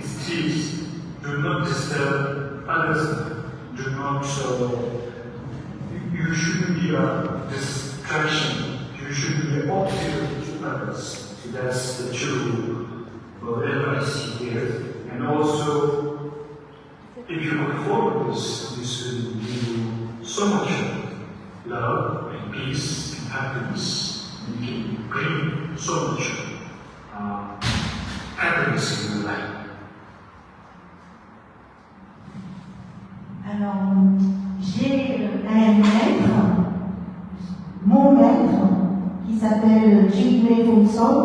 steal. Do not disturb others. Do not. You shouldn't be a distraction to you should be opposite to others. So that's the true advice here. And also, if you can follow this will give you so much love and peace and happiness. And it can bring so much happiness in your life. Alors, j'ai un maître, mon maître, qui s'appelle Jigme Phuntsol.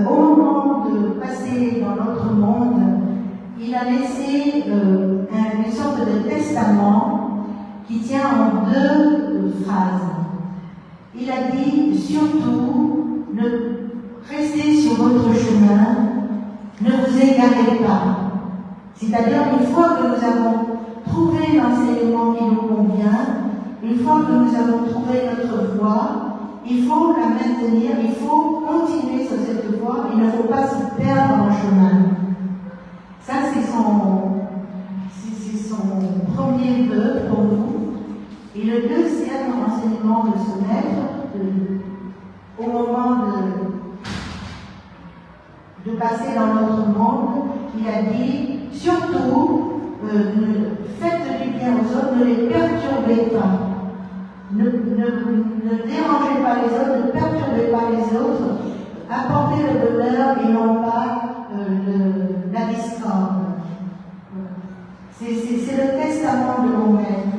Au moment de passer dans l'autre monde, il a laissé une sorte de testament qui tient en 2 phrases. Il a dit, surtout, restez sur votre chemin, ne vous égarez pas. C'est-à-dire, une fois que nous avons trouvé l'enseignement qui nous convient, une fois que nous avons trouvé notre voie, il faut la maintenir, il faut continuer sur cette voie, il ne faut pas se perdre en chemin. Ça, c'est son premier vœu pour nous. Et le deuxième enseignement de ce maître, au moment de passer dans notre monde, il a dit, surtout, faites du bien aux autres, ne les perturbez pas. Ne dérangez pas les autres, ne perturbez pas les autres, apportez le bonheur et non pas la discorde. C'est le testament de mon maître.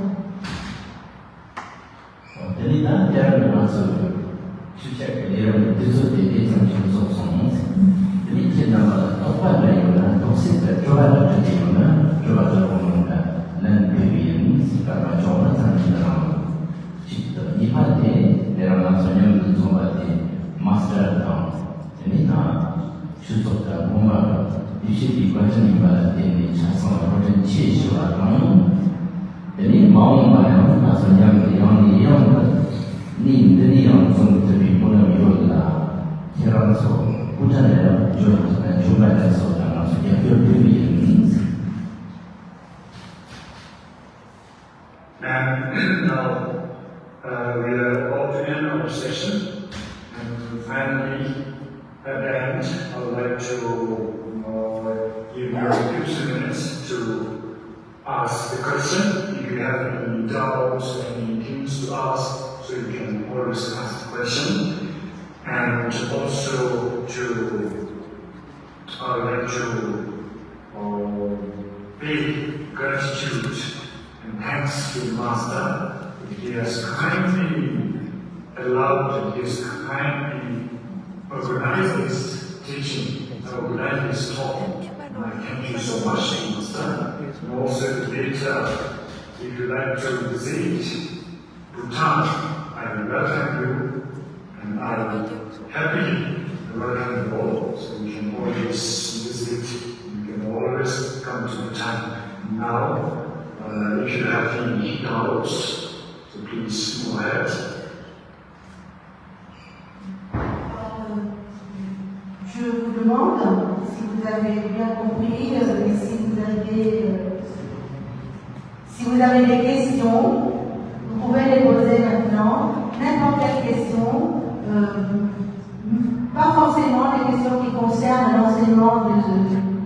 And now we are all to end our session. And finally, at the end, I would like to give you a few minutes to ask the question. If you have any doubts, any things to ask, so you can always ask the question. And also I would like to pay gratitude and thanks to the Master. He has kindly allowed, he has kindly organized this teaching, organized this talk. And I thank you so much, Master. And also later, if you like to visit Bhutan, I will welcome you, and I will happily welcome you all. So you can always visit, you can always come to Bhutan. Now, if you have any doubts, so please go ahead. Je vous demande si vous avez bien compris et si vous avez des questions, vous pouvez les poser maintenant. N'importe quelle question, pas forcément les questions qui concernent l'enseignement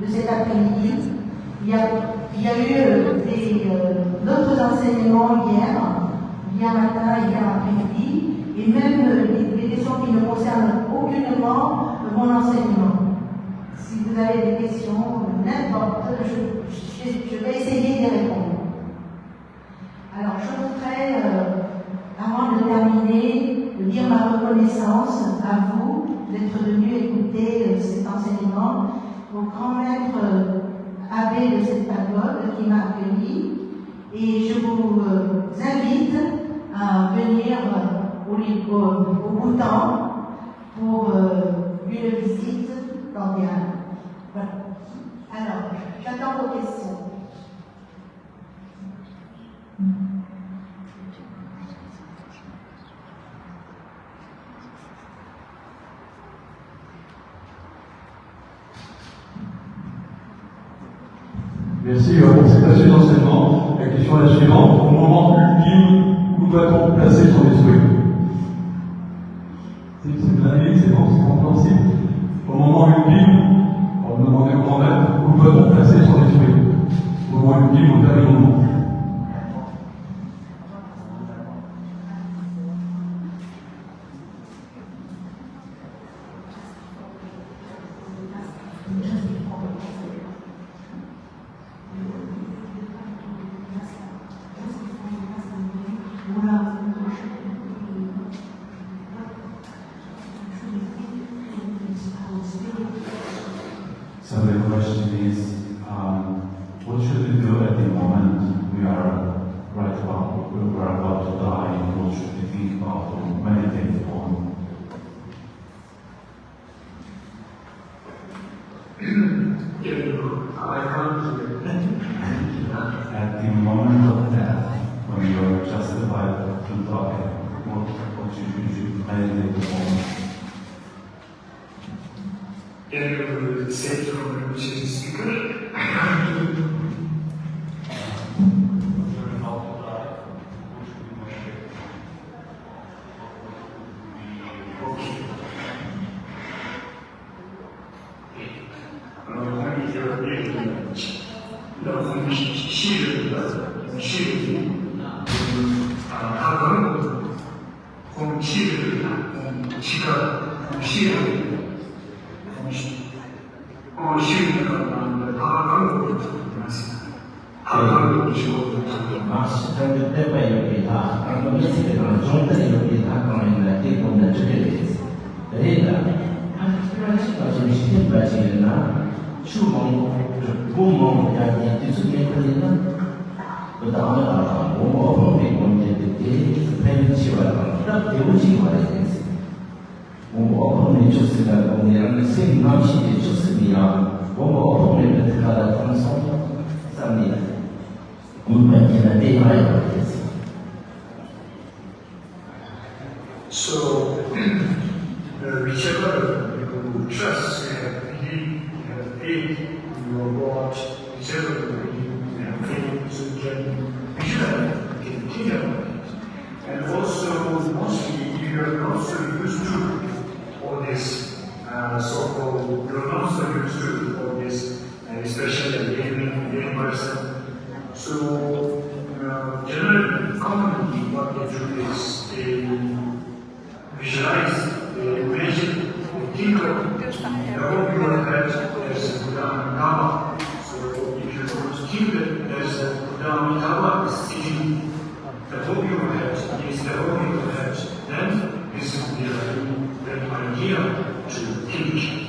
de cet après-midi. Il y a eu d'autres enseignements hier matin et hier après-midi, et même des questions qui ne concernent aucunement mon enseignement. Si vous avez des questions, n'importe, je vais essayer d'y répondre. Alors, je voudrais, avant de terminer, dire ma reconnaissance à vous d'être venus écouter cet enseignement, au grand maître abbé de cette pagode qui m'a accueilli, et je vous invite à venir au Bhoutan pour une visite cordiale. Voilà. Alors, j'attends vos questions. Merci pour cet passionnant enseignement. La question est la suivante. Au moment ultime, où doit-on placer son esprit? dit, c'est bon, c'est compréhensible. Au moment ultime, on me demandait au grand maître, où peut-on placer son esprit? Au moment ultime, au dernier moment. So the question is, what should we do at the moment we are right about, we're about to die, and what should we think about or meditate on? At the moment of death, when you're justified to die, what you should meditate on? Can you say it from which is the speaker? Marx ne pas y quand on dit que dans le genre de l'État, quand il a été comme la télé, là, dans une système bâti là, souvent, pour mon il y a des trucs qui sont là, notamment dans le moment où on est détecté, c'est pas une chose là, et aussi voilà, on est tous là, on est en train de marcher des choses bien, on est peut-être à la transition, ça me dit. So, whichever you trust, you have belief, you have faith in your God, whichever you believe, you have faith, so you can visualize, you can think about it. And also, mostly, if you are not so used to all this so-called, you're not so used to all this, especially a person. So, generally, commonly, what they do is they visualize, they imagine, they think of the whole your head as a Buddha Amitabha. So, if you keep it as a Buddha Amitabha is sitting, the whole your head is the whole your head, then this is the idea to think.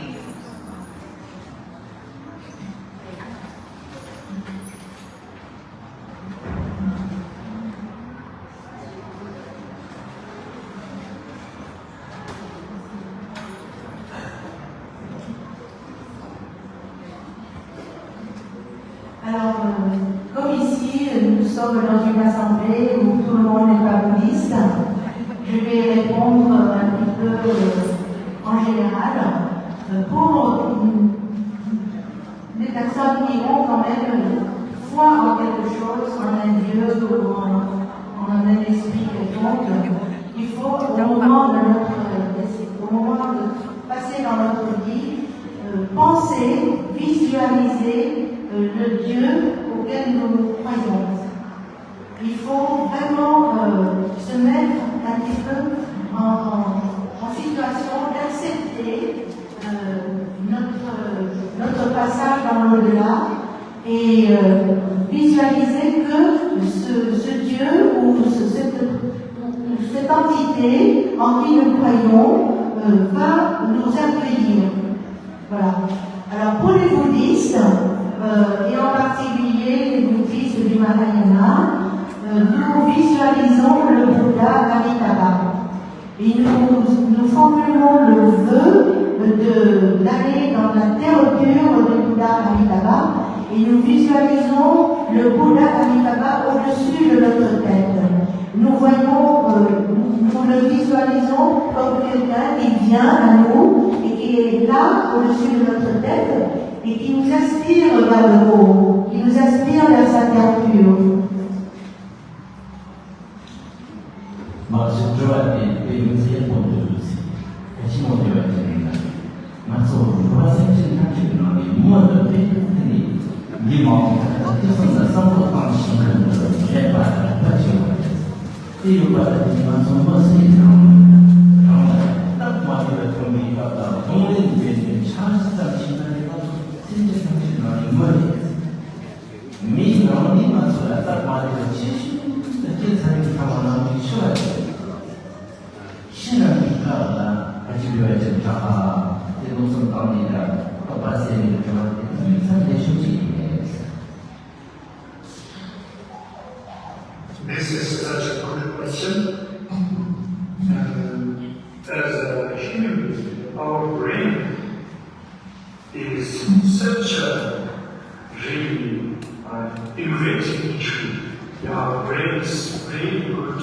Alors, comme ici, nous sommes dans une assemblée où tout le monde n'est pas bouddhiste, je vais répondre un petit peu en général. Pour les personnes qui ont quand même foi en quelque chose, en un Dieu ou en un esprit quelconque, il faut, au moment de passer dans notre vie, penser, visualiser le Dieu auquel nous croyons. Il faut vraiment se mettre un petit peu en situation d'accepter notre passage dans l'au-delà et visualiser que ce Dieu ou cette entité en qui nous croyons va nous accueillir. Voilà. Alors pour les bouddhistes, et en particulier les bouddhistes du Mahayana, nous visualisons le Bouddha Amitabha. Et nous formulons le vœu d'aller dans la terre pure du Bouddha Amitabha et nous visualisons le Bouddha Amitabha au-dessus de notre tête. Nous le visualisons comme quelqu'un qui vient à nous et qui est là au-dessus de notre tête et qui nous aspire vers le haut, qui nous aspire vers sa terre pure. Maksud jual ini, ini mesti yang pun tu sih. 다시 못 되어집니다. 마소 돌아생긴 한쪽은 무엇을 빼앗으니 네 마음을 뜻은 성도 방식으로 해봐라 가지고 이유받았지만 선것이 나옵니다. 딱 맞으려 동의가 다 동의된 뒤에 차시장 진단해가 생체 방식으로 인물이 미나오니 마소라 딱 맞으려 70년 사람이 가만하기 쉬워야 신은 비가다 가지고야 좀 다가 대동성 가운데라 또 바세미를 좋아하는데 이 사람의 심지에 This is such a good question. As a human being, our brain is such a really innovative tree. Our brain is really good.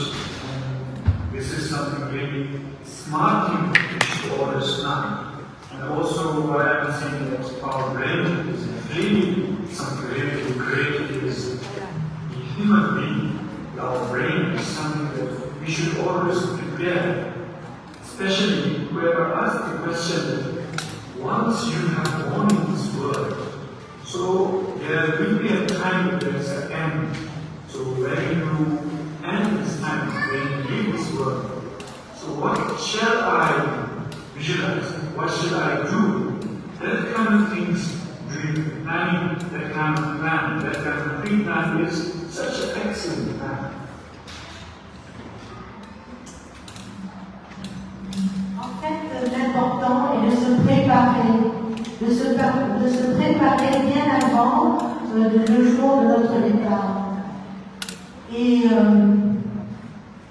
This is something really smart thing we should always know. And also what I'm saying that our brain is really something really great is the human being. Our brain is something that we should always prepare. Especially whoever asks the question that once you have born in this world, so there will be a time that there is an end. So when you end this time, when you leave this world, so what shall I visualize? What should I do? That kind of things during planning, that kind of plan, that kind of pre-plan is such an excellent plan. En fait, l'important est de se préparer, de se préparer bien avant le jour de notre départ. Et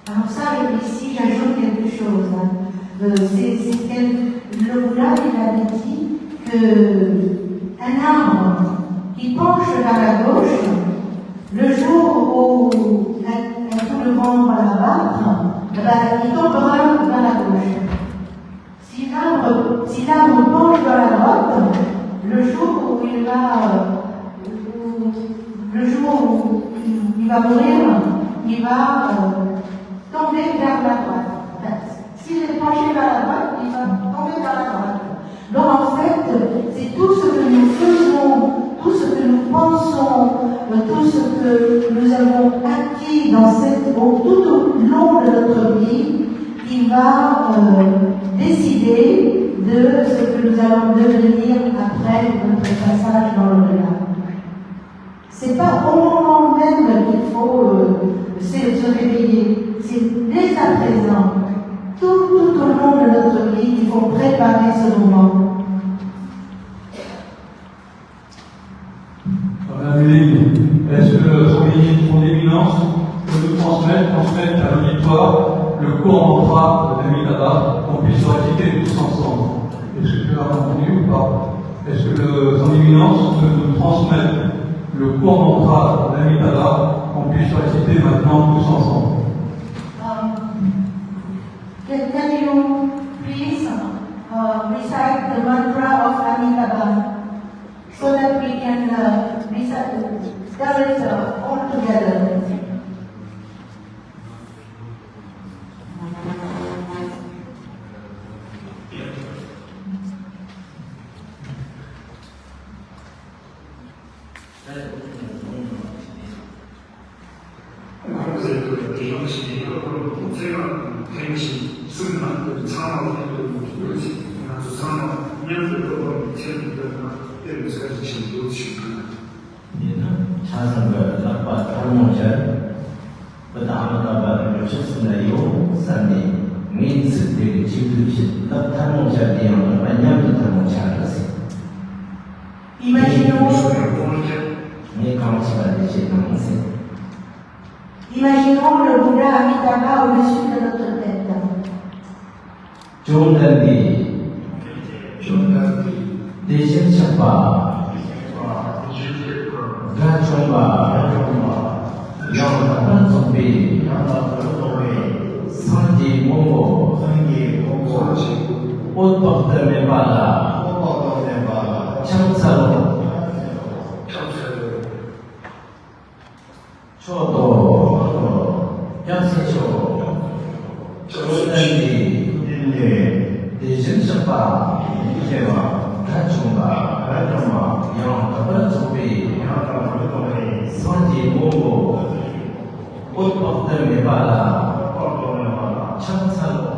alors ça, ici, j'ajoute quelque chose. Le Bouddha, il avait dit qu'un arbre qui penche vers la gauche, le jour où tout le vent va l'abattre, il tombera vers la gauche. Si l'arbre penche vers la droite, le jour où il va mourir, il va tomber vers la droite. S'il est penché vers la droite, il va tomber vers la droite. Donc en fait, c'est tout ce que nous faisons, tout ce que nous pensons, tout ce que nous avons acquis tout au long de notre vie, qui va décider de ce que nous allons devenir après notre passage dans l'au-delà. C'est pas au moment même qu'il faut se réveiller, c'est dès à présent, tout au long de notre vie, il faut préparer ce moment. Madame Lévy, est-ce que son éminence peut nous transmettre à l'auditoire le court mantra d'Amitabha, qu'on puisse le réciter tous ensemble? Est-ce que tu l'as entendu ou pas? Est-ce que son éminence peut nous transmettre le court mantra d'Amitabha, qu'on puisse le réciter maintenant tous ensemble? Can you please recite the mantra of Amitabha so that we can tell it all together? 자선과 낙과 탈모절 그다음에 요셨으나요 산니 민스들이 지도시 낙탈모절 내용을 만약에 탈모절하세요. Imaginons le Bouddha Amitabha au-dessus de notre tête. 대신க்கப்ப바 가총바 영반성비 성지모모 옷박담에바라 청사로 초도 약수초 조단지 대신 신체와 가정과 영 가버쪽이 선지모고 꽃법들 봐라 청사로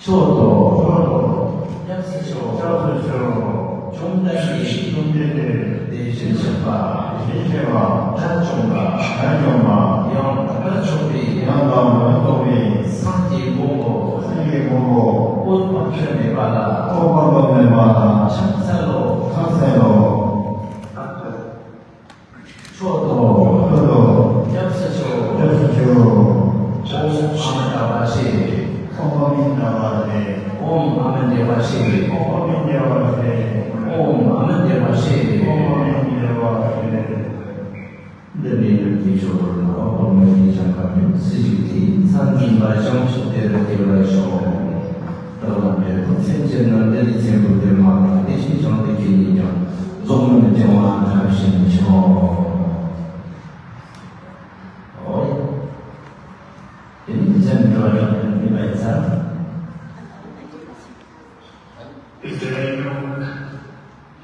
쇼도 약수쇼 종단이 내 신체와 가정과 영 가버쪽이 선지모고 꽃법들 봐라 청사로 쇼도 약수쇼 옴 아멘데바시 옴 아멘데바시 너희들 기초를 어머니 장갑을 쓰시기 산진과 정식대로 되어라시오 너희들 생전은 너희 제부들만 대신 정대기니죠 종문의 정화 잡신이죠 Is there any more?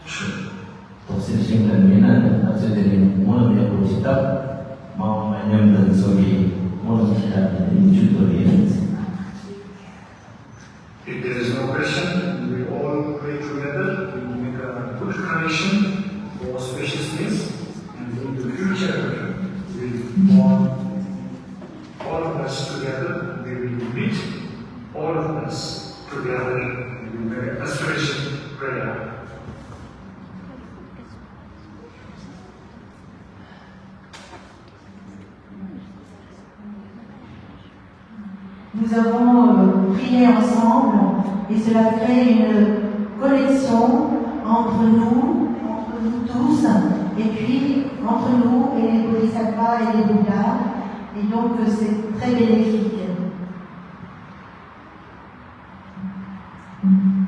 Sure. 독실신간미는 학생들이 오늘 해보시다 마음의 염전 속이 오늘 기다리는 주도리에 If there is no question, we will all pray together. We will make a good connection for spaciousness, and in the future, we want all of us together. We will meet all of us together, and we will make an aspiration prayer. Nous avons prié ensemble et cela crée une connexion entre nous tous, et puis entre nous et les Bodhisattvas et les Bouddhas, et donc c'est très bénéfique. Thank you.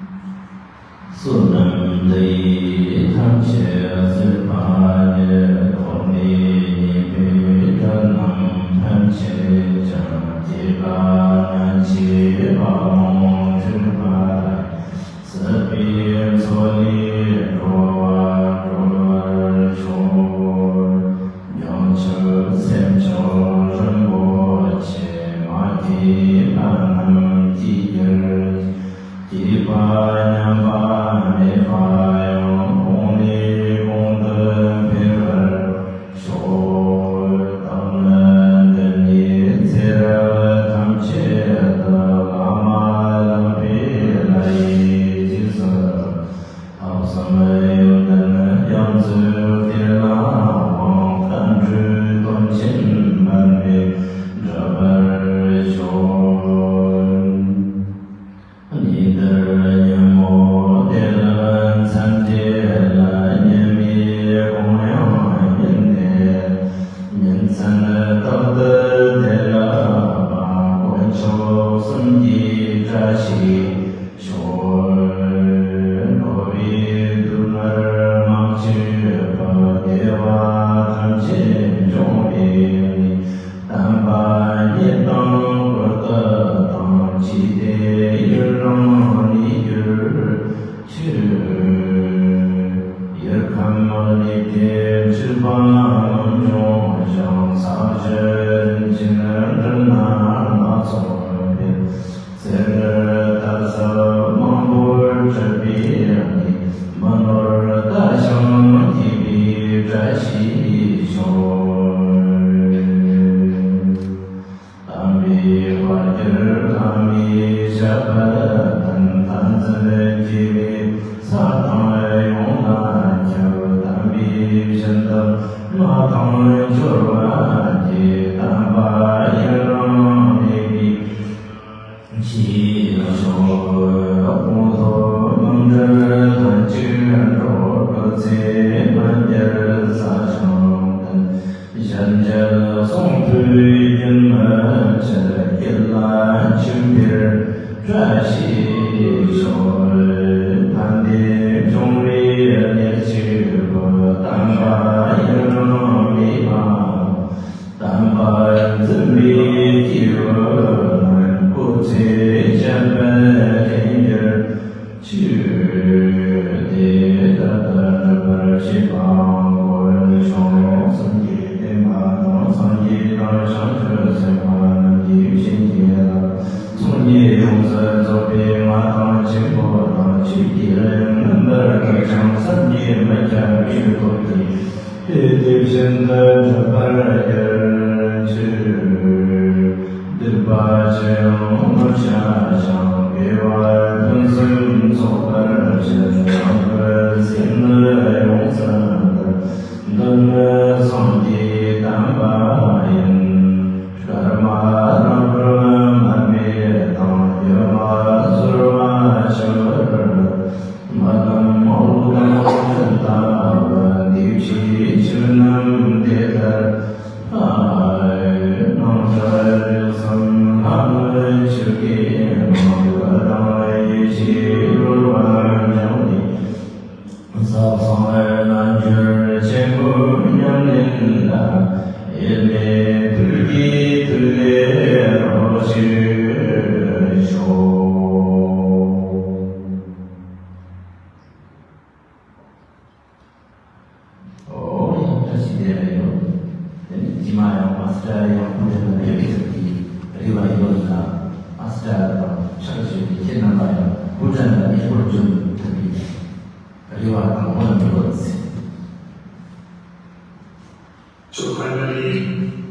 So finally, in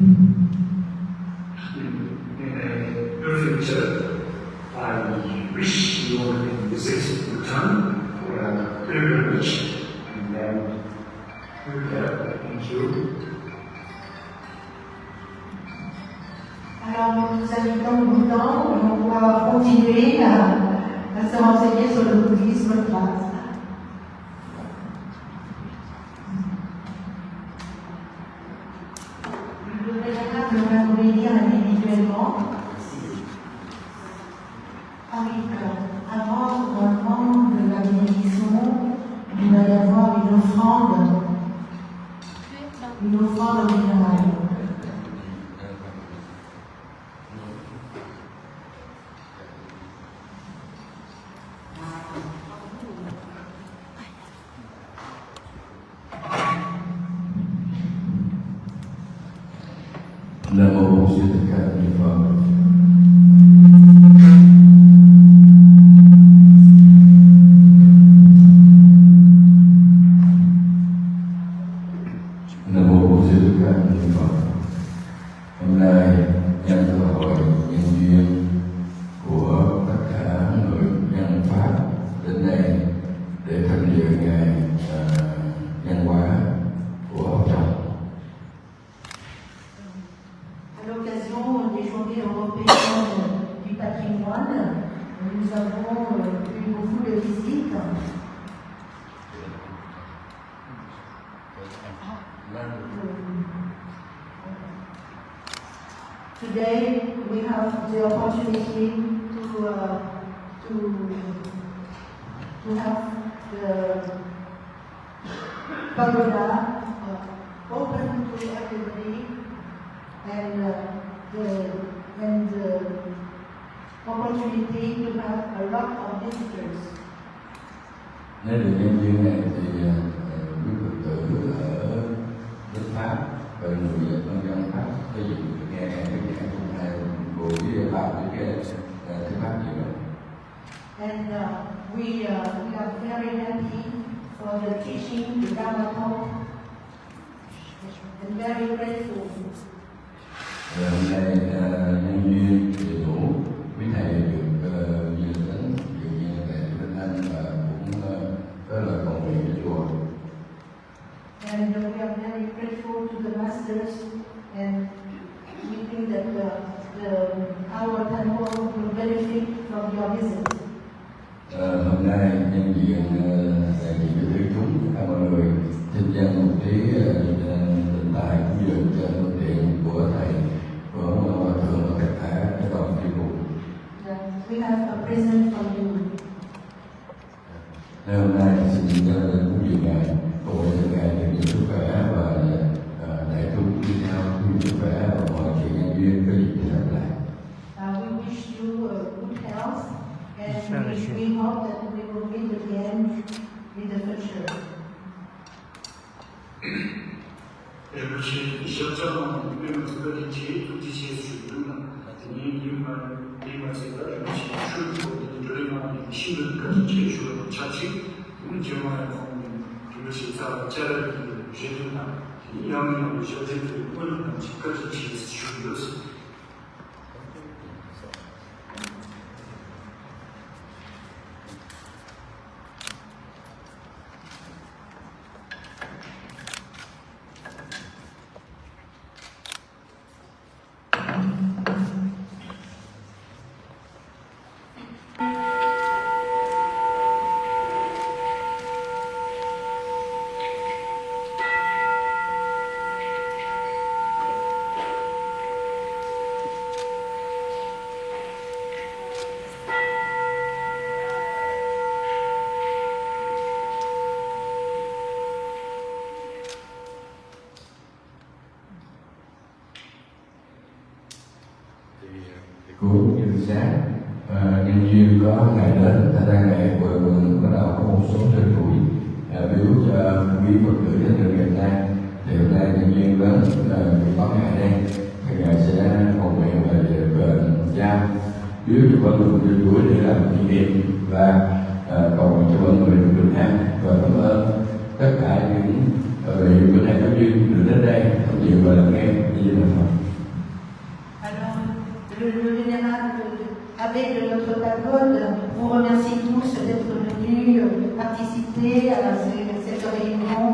a perfect I wish you all can visit Bhutan for a pilgrimage, and then thank you. Alors nous habitons le Bhoutan et on va continuer à se renseigner sur le bouddhisme grâce. Je vais vous bénir individuellement avec avant de la bénédiction, il va y avoir une offrande minérale. Nam mô Bổn Sư Thích Ca Mâu Ni Phật. Nam mô Bổn Sư Thích Ca Mâu Ni Phật. Hôm nay nhân cơ hội nhân duyên của tất cả người nhân pháp đến đây để tham dự ngày nhân hóa của học trò. À l'occasion des journées européennes du patrimoine, nous avons eu beaucoup de visites. Today we have the opportunity to have the pagoda open to everybody. And the opportunity to have a lot of visitors. Nếu được nhân duyên này thì quý Phật tử ở nước Pháp và người dân Pháp xây dựng nghe cái giảng hôm nay buổi vào cái thứ Pháp gì đó. And we are very happy for the teaching, the Dharma talk, and very grateful. Và hôm nay nhân duyên đầy đủ, quý thầy được nhiều đến dự như thầy Vinh Anh và cũng có lời cầu nguyện cho chùa. And we are very grateful to the masters, and we think that our temple will benefit from your visit. Hôm nay nhân duyên đại diện cho tứ chúng, các mọi người xin dâng một tí tình tài cũng như cho phương tiện của thầy, của hòa thượng và tất cả các đoàn tri bộ. We have a present from you. Hôm nay xin cho cũng nhiều ngày cầu nguyện cho ngài được nhiều sức khỏe và đại chúng đi theo nhiều sức khỏe và mọi chuyện nhân duyên có gì thì làm lại. We wish you And we hope that we will meet again in the future. 이렇게 시험장은 우리는 그것인지 두지시에 주는 이마세가 이렇게 출고 들어가는 신들까지 제출을 자칫 문제만에 보면 이것이 다 자를 제도나 양념을 저들을 어느 집까지 제출되었습니다. Cũng như sáng nhân duyên có ngày đến thành ra ngày hội mừng bắt đầu có một số tên tuổi biểu cho quý Phật tử đến từ Việt Nam. Thì hôm nay nhân duyên lớn có ngày đây thì ngài sẽ cầu nguyện về bệnh giam biếu cho con người tên tuổi để làm kỷ niệm và cầu nguyện cho con người bình an và cảm ơn tất cả những vị bữa nay có duyên được đến đây tham dự và lắng nghe như là Phật. Le vénérable abbé de notre pagode vous remercie tous d'être venus participer à cette réunion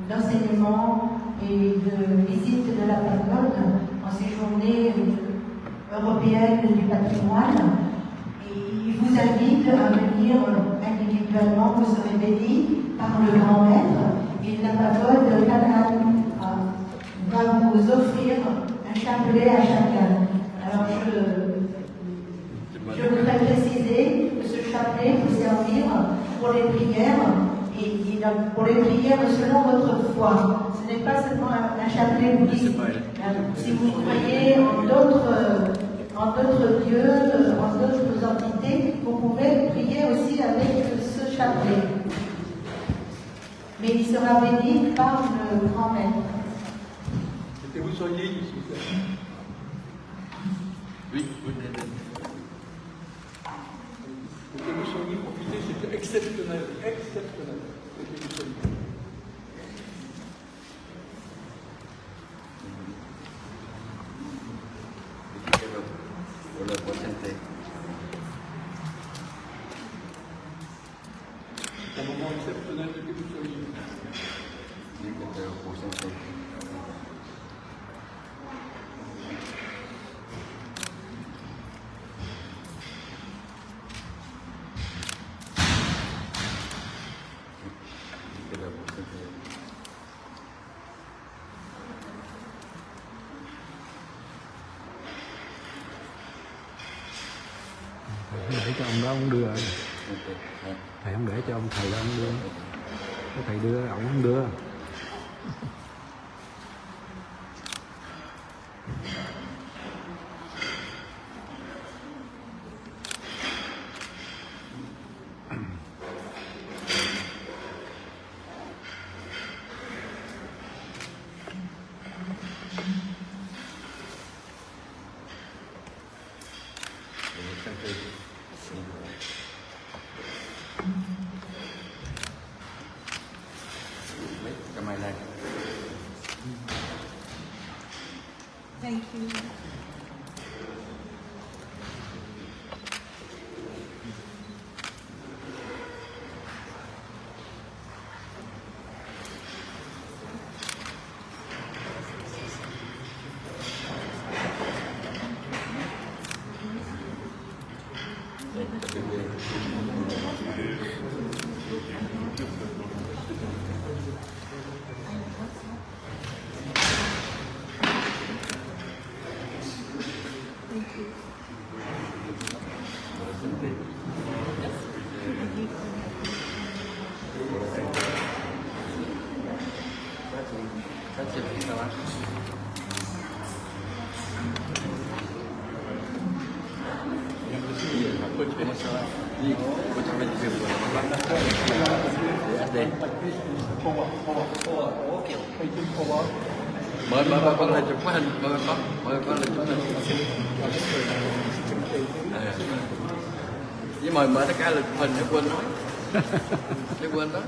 d'enseignement et de visite de la pagode en ces journées européennes du patrimoine. Et il vous invite à venir individuellement, vous serez bénis par le grand maître et la pagode Canaan va vous offrir un chapelet à chacun. Alors je voudrais préciser que ce chapelet peut servir pour les prières et pour les prières selon votre foi. Ce n'est pas seulement un chapelet bouddhiste. Si vous croyez en d'autres dieux, en d'autres entités, vous pouvez prier aussi avec ce chapelet. Mais il sera béni par le grand maître. Que vous soyez ici. Oui, oui. Que vous soyez profitez, c'est exceptionnel, exceptionnel. Que vous soyez. C'est un moment exceptionnel que vous soyez. Để cho ông đó ông đưa, thầy không để cho ông thầy đó ông đưa, cái thầy đưa ông không đưa. Thank you. Yang Đi, cô cho mình việc của nó bắt để ăn đây. Mời con lên chụp hình, mời con lên chụp hình. Với mời tất cả là chụp hình, để quên nói. Để quên đó.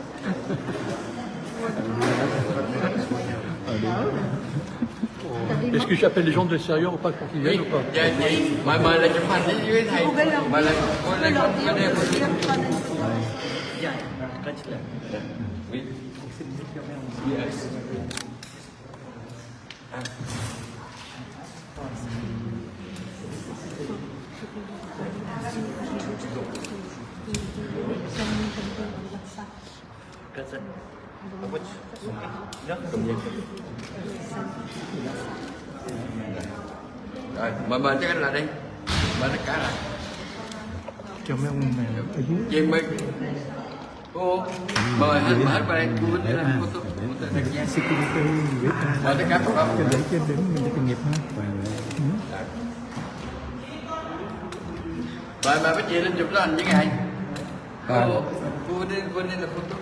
Est-ce que j'appelle les gens de l'extérieur ou pas pour qu'ils viennent ou pas? Dạ, chị, mời lên chụp hình với thầy. Mời lên, con lên con đeo. Oui. Yes. Rồi, mời chắc anh là đi. Mời tất cả là. Cho mấy ông này ở dưới. Chị mời cô mời hết qua đây cô đến là cô tôi mời tất cả các bạn Để cho đến mình chuyên nghiệp ha. mời mấy chị lên chụp đó anh với ngài. Cô đi là photo.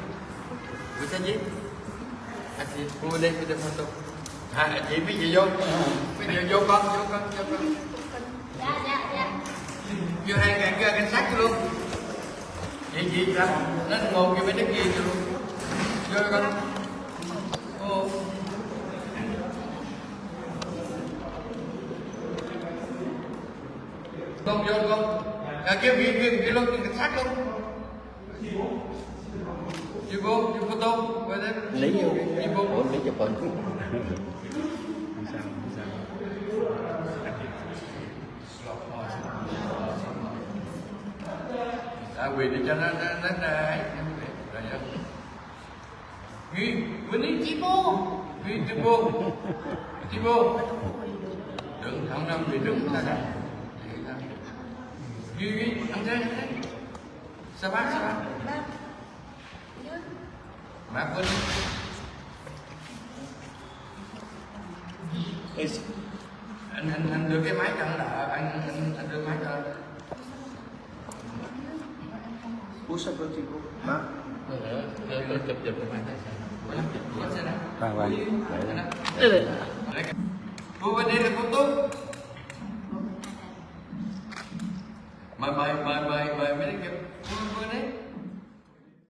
Cô sao gì? Anh chị cô đi photo. Chị bây giờ vô con. Vô hai cảnh sát luôn. Chị làm nó ngồi cái mấy cái kia luôn. Vô con. Con vô con. Cái luôn cảnh sát luôn. Vô photo. Lấy vô. Lấy chụp hình. Quỳ để cho nó ấy. Ghi, Winnie Tipo. Đừng thằng năm vì đừng ra đây. Ghi, ăn đây. Sao bác? Bác quên. Anh đưa cái máy cho anh là anh đưa máy cho anh. Bố sắp đôi chị cô. Má. Chụp cái máy này. Cô bên đây là cô Tú. Mời mấy cái